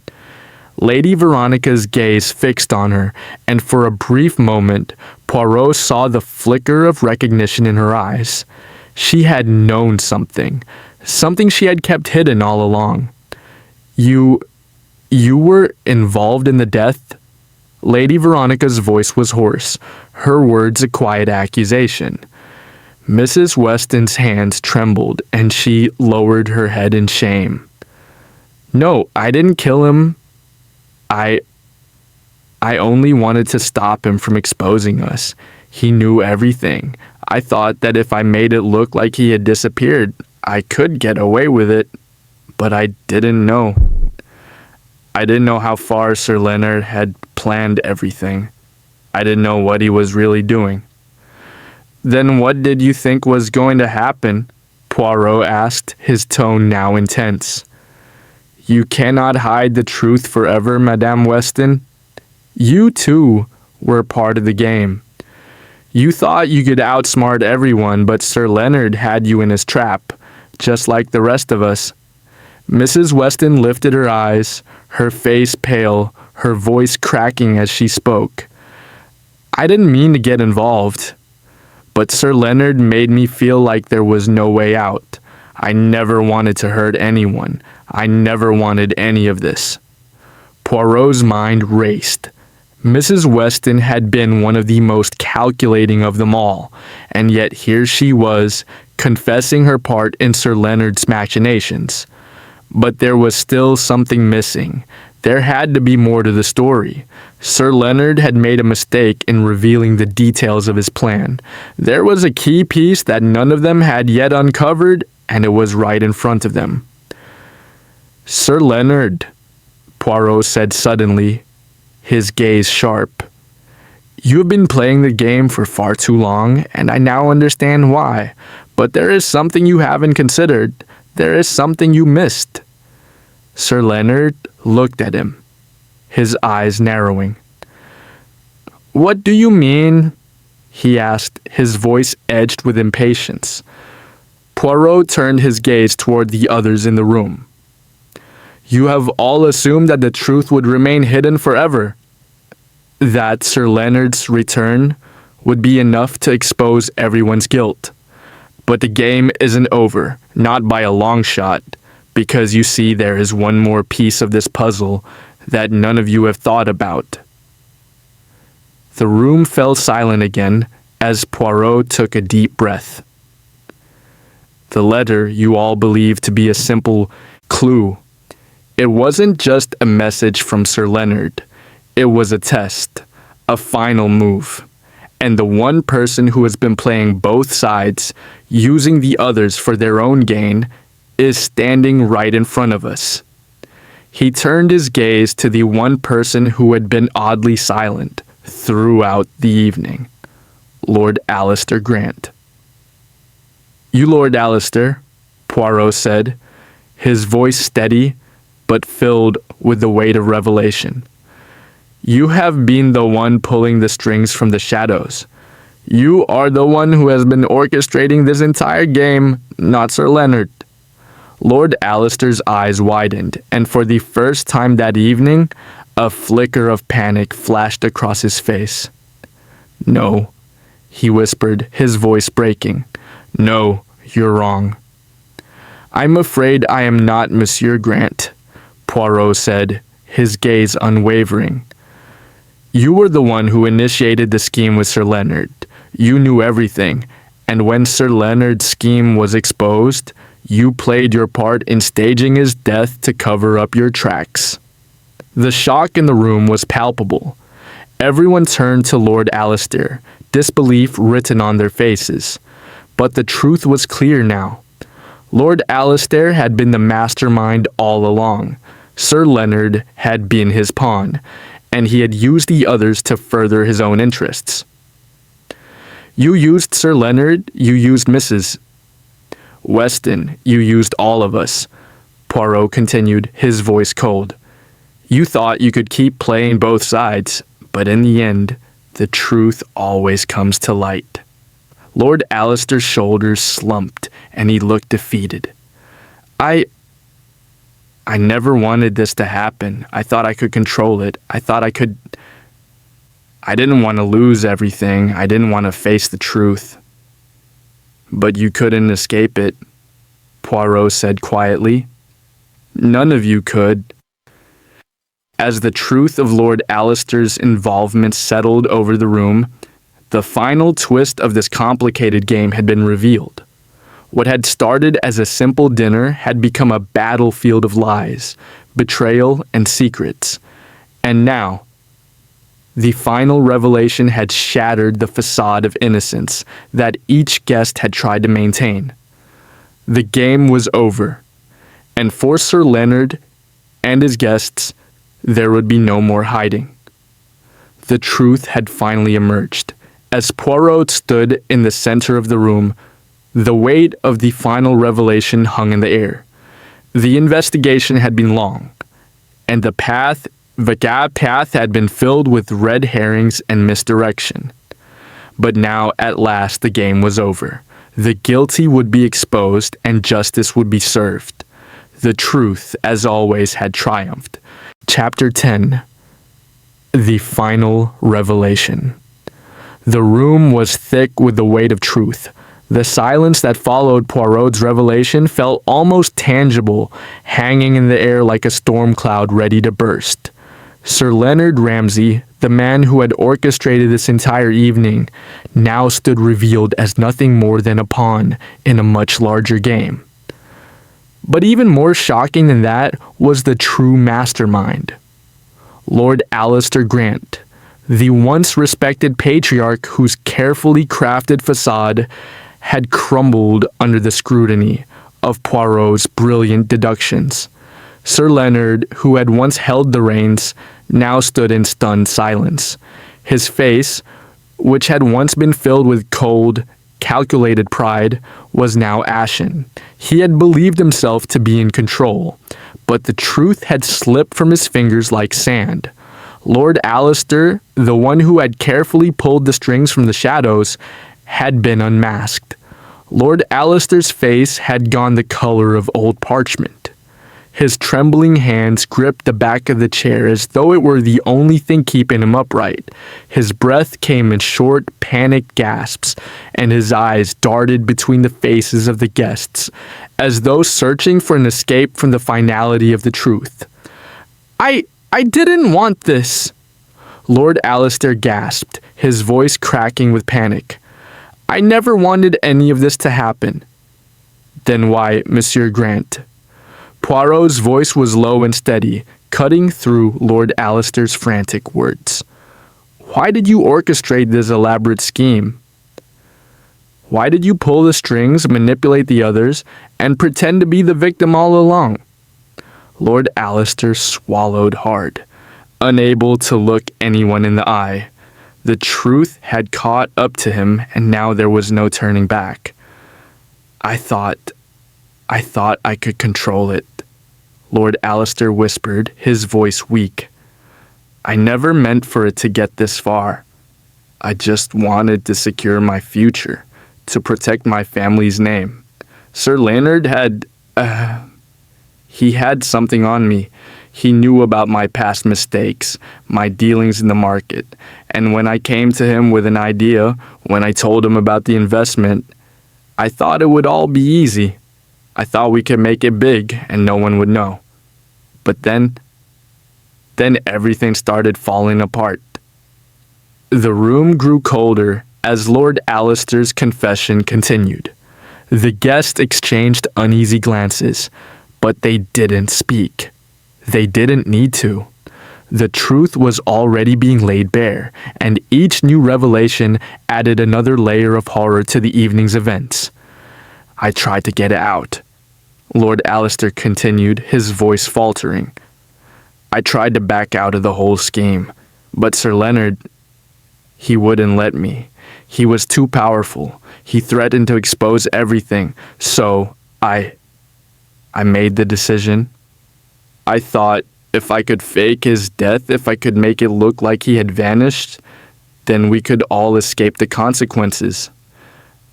Lady Veronica's gaze fixed on her, and for a brief moment, Poirot saw the flicker of recognition in her eyes. She had known something she had kept hidden all along. You were involved in the death?" Lady Veronica's voice was hoarse, her words a quiet accusation. Mrs. Weston's hands trembled, and she lowered her head in shame. "No, I didn't kill him. I only wanted to stop him from exposing us. He knew everything. I thought that if I made it look like he had disappeared, I could get away with it. But I didn't know. I didn't know how far Sir Leonard had planned everything. I didn't know what he was really doing." "Then what did you think was going to happen?" Poirot asked, his tone now intense. "You cannot hide the truth forever, Madame Weston. You, too, were part of the game. You thought you could outsmart everyone, but Sir Leonard had you in his trap, just like the rest of us." Mrs. Weston lifted her eyes, her face pale, her voice cracking as she spoke. "I didn't mean to get involved, but Sir Leonard made me feel like there was no way out. I never wanted to hurt anyone. I never wanted any of this." Poirot's mind raced. Mrs. Weston had been one of the most calculating of them all, and yet here she was, confessing her part in Sir Leonard's machinations. But there was still something missing. There had to be more to the story. Sir Leonard had made a mistake in revealing the details of his plan. There was a key piece that none of them had yet uncovered, and it was right in front of them. "Sir Leonard," Poirot said suddenly, his gaze sharp, "you have been playing the game for far too long, and I now understand why. But there is something you haven't considered. There is something you missed." Sir Leonard looked at him, his eyes narrowing. "What do you mean?" he asked, his voice edged with impatience. Poirot turned his gaze toward the others in the room. You have all assumed that the truth would remain hidden forever, that Sir Leonard's return would be enough to expose everyone's guilt. But the game isn't over, not by a long shot, because you see there is one more piece of this puzzle that none of you have thought about. The room fell silent again as Poirot took a deep breath. The letter you all believed to be a simple clue. It wasn't just a message from Sir Leonard. It was a test, a final move. And the one person who has been playing both sides, using the others for their own gain, is standing right in front of us. He turned his gaze to the one person who had been oddly silent throughout the evening, Lord Alistair Grant. "You, Lord Alistair," Poirot said, his voice steady but filled with the weight of revelation. "You have been the one pulling the strings from the shadows. You are the one who has been orchestrating this entire game, not Sir Leonard." Lord Alistair's eyes widened, and for the first time that evening, a flicker of panic flashed across his face. "No," he whispered, his voice breaking. "No, you're wrong." "I'm afraid I am not Monsieur Grant," Poirot said, his gaze unwavering. "You were the one who initiated the scheme with Sir Leonard. You knew everything, and when Sir Leonard's scheme was exposed, you played your part in staging his death to cover up your tracks." The shock in the room was palpable. Everyone turned to Lord Alistair, disbelief written on their faces. But the truth was clear now. Lord Alistair had been the mastermind all along. Sir Leonard had been his pawn, and he had used the others to further his own interests. "You used Sir Leonard, you used Mrs. Weston, you used all of us," Poirot continued, his voice cold. "You thought you could keep playing both sides, but in the end, the truth always comes to light." Lord Alistair's shoulders slumped, and he looked defeated. I never wanted this to happen. I thought I could control it. I didn't want to lose everything. I didn't want to face the truth." "But you couldn't escape it," Poirot said quietly. "None of you could." As the truth of Lord Alistair's involvement settled over the room, the final twist of this complicated game had been revealed. What had started as a simple dinner had become a battlefield of lies, betrayal, and secrets. And now, the final revelation had shattered the facade of innocence that each guest had tried to maintain. The game was over, and for Sir Leonard and his guests, there would be no more hiding. The truth had finally emerged. As Poirot stood in the center of the room, the weight of the final revelation hung in the air. The investigation had been long, and the path had been filled with red herrings and misdirection. But now, at last, the game was over. The guilty would be exposed, and justice would be served. The truth, as always, had triumphed. Chapter 10. The Final Revelation. The room was thick with the weight of truth. The silence that followed Poirot's revelation felt almost tangible, hanging in the air like a storm cloud ready to burst. Sir Leonard Ramsay, the man who had orchestrated this entire evening, now stood revealed as nothing more than a pawn in a much larger game. But even more shocking than that was the true mastermind. Lord Alistair Grant, the once respected patriarch whose carefully crafted facade had crumbled under the scrutiny of Poirot's brilliant deductions. Sir Leonard, who had once held the reins, now stood in stunned silence. His face, which had once been filled with cold, calculated pride, was now ashen. He had believed himself to be in control, but the truth had slipped from his fingers like sand. Lord Alistair, the one who had carefully pulled the strings from the shadows, had been unmasked. Lord Alistair's face had gone the color of old parchment. His trembling hands gripped the back of the chair as though it were the only thing keeping him upright. His breath came in short, panicked gasps, and his eyes darted between the faces of the guests, as though searching for an escape from the finality of the truth. I didn't want this," Lord Alistair gasped, his voice cracking with panic. "I never wanted any of this to happen." "Then why, Monsieur Grant?" Poirot's voice was low and steady, cutting through Lord Alistair's frantic words. "Why did you orchestrate this elaborate scheme? Why did you pull the strings, manipulate the others, and pretend to be the victim all along?" Lord Alistair swallowed hard, unable to look anyone in the eye. The truth had caught up to him, and now there was no turning back. I thought I could control it," Lord Alistair whispered, his voice weak. "I never meant for it to get this far. I just wanted to secure my future, to protect my family's name. Sir Leonard he had something on me. He knew about my past mistakes, my dealings in the market, and when I came to him with an idea, when I told him about the investment, I thought it would all be easy. I thought we could make it big and no one would know. But then everything started falling apart." The room grew colder as Lord Alistair's confession continued. The guests exchanged uneasy glances, but they didn't speak. They didn't need to. The truth was already being laid bare, and each new revelation added another layer of horror to the evening's events. "I tried to get it out," Lord Alistair continued, his voice faltering. "I tried to back out of the whole scheme, but Sir Leonard, he wouldn't let me. He was too powerful. He threatened to expose everything, so I made the decision. I thought if I could fake his death, if I could make it look like he had vanished, then we could all escape the consequences.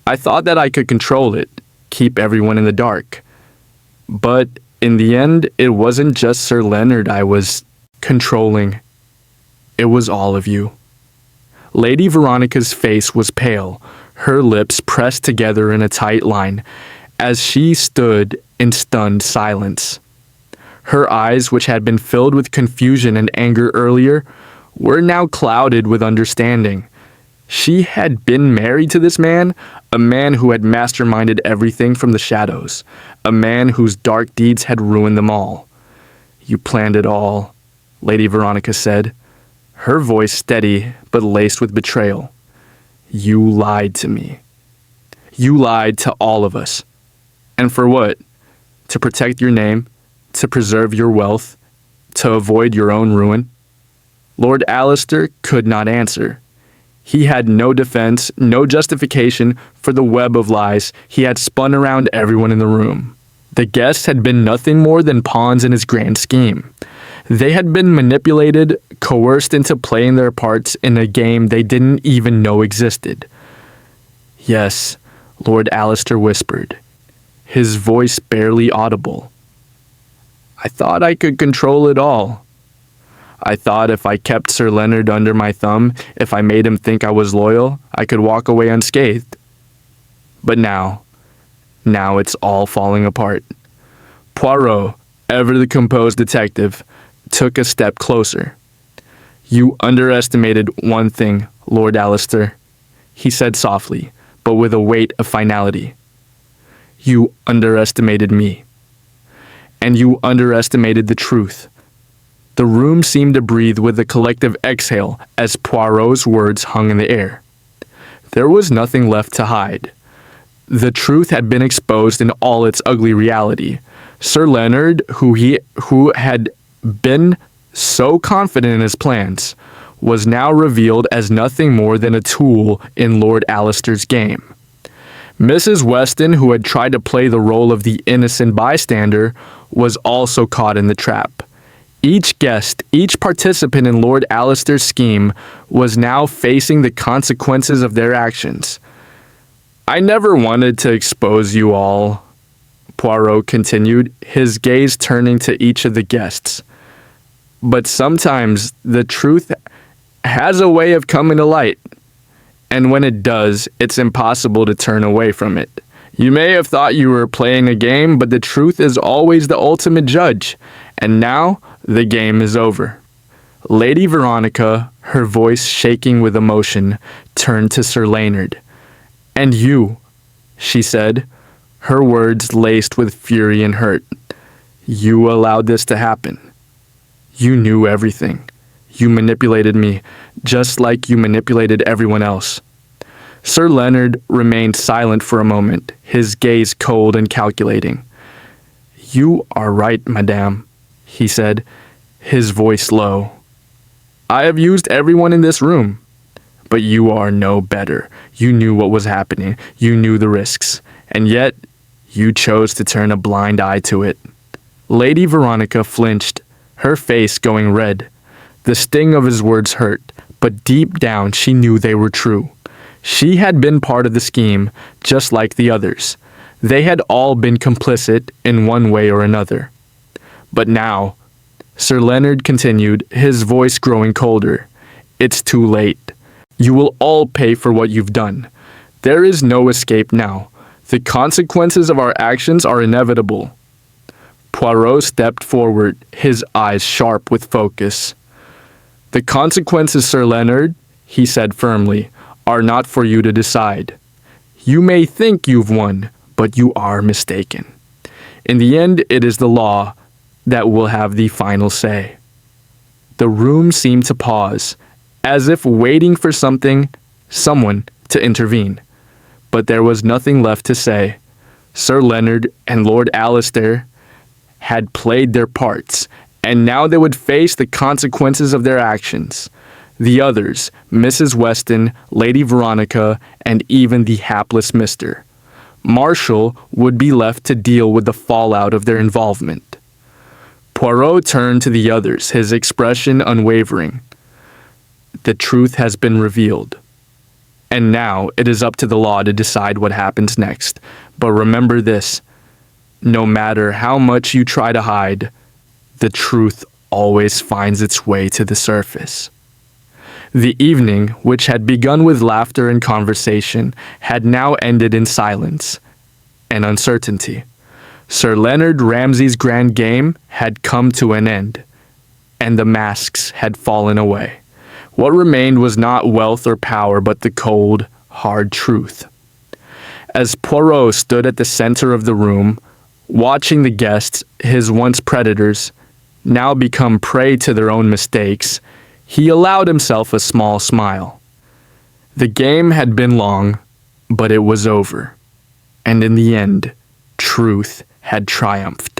I thought that I could control it, keep everyone in the dark. But in the end, it wasn't just Sir Leonard I was controlling. It was all of you." Lady Veronica's face was pale, her lips pressed together in a tight line, as she stood in stunned silence. Her eyes, which had been filled with confusion and anger earlier, were now clouded with understanding. She had been married to this man, a man who had masterminded everything from the shadows, a man whose dark deeds had ruined them all. "You planned it all," Lady Veronica said, her voice steady but laced with betrayal. "You lied to me. You lied to all of us. And for what? To protect your name? To preserve your wealth? To avoid your own ruin?" Lord Alistair could not answer. He had no defense, no justification for the web of lies he had spun around everyone in the room. The guests had been nothing more than pawns in his grand scheme. They had been manipulated, coerced into playing their parts in a game they didn't even know existed. "Yes," Lord Alistair whispered, his voice barely audible. "I thought I could control it all. I thought if I kept Sir Leonard under my thumb, if I made him think I was loyal, I could walk away unscathed. But now it's all falling apart." Poirot, ever the composed detective, took a step closer. "You underestimated one thing, Lord Alistair," he said softly, but with a weight of finality. "You underestimated me. And you underestimated the truth." The room seemed to breathe with a collective exhale as Poirot's words hung in the air. There was nothing left to hide. The truth had been exposed in all its ugly reality. Sir Leonard, who had been so confident in his plans, was now revealed as nothing more than a tool in Lord Alistair's game. Mrs. Weston, who had tried to play the role of the innocent bystander, was also caught in the trap. Each guest, each participant in Lord Alistair's scheme was now facing the consequences of their actions. "I never wanted to expose you all," Poirot continued, his gaze turning to each of the guests. But sometimes the truth has a way of coming to light, and when it does, it's impossible to turn away from it. You may have thought you were playing a game, but the truth is always the ultimate judge, and now the game is over. Lady Veronica, her voice shaking with emotion, turned to Sir Leonard. "And you," she said, her words laced with fury and hurt. "You allowed this to happen. You knew everything. You manipulated me, just like you manipulated everyone else." Sir Leonard remained silent for a moment, his gaze cold and calculating. "You are right, madame," he said, his voice low. "I have used everyone in this room. But you are no better. You knew what was happening. You knew the risks. And yet, you chose to turn a blind eye to it." Lady Veronica flinched, her face going red. The sting of his words hurt, but deep down she knew they were true. She had been part of the scheme, just like the others. They had all been complicit in one way or another. But now, Sir Leonard continued, his voice growing colder, "It's too late. You will all pay for what you've done. There is no escape now. The consequences of our actions are inevitable." Poirot stepped forward, his eyes sharp with focus. "The consequences, Sir Leonard," he said firmly, "are not for you to decide. You may think you've won, but you are mistaken. In the end, it is the law that will have the final say." The room seemed to pause, as if waiting for someone to intervene. But there was nothing left to say. Sir Leonard and Lord Alistair had played their parts, and now they would face the consequences of their actions. The others, Mrs. Weston, Lady Veronica, and even the hapless Mr. Marshall, would be left to deal with the fallout of their involvement. Poirot turned to the others, his expression unwavering. "The truth has been revealed. And now it is up to the law to decide what happens next. But remember this, no matter how much you try to hide, the truth always finds its way to the surface." The evening, which had begun with laughter and conversation, had now ended in silence and uncertainty. Sir Leonard Ramsay's grand game had come to an end, and the masks had fallen away. What remained was not wealth or power, but the cold, hard truth. As Poirot stood at the center of the room, watching the guests, his once predators, now become prey to their own mistakes, he allowed himself a small smile. The game had been long, but it was over, and in the end, truth had triumphed.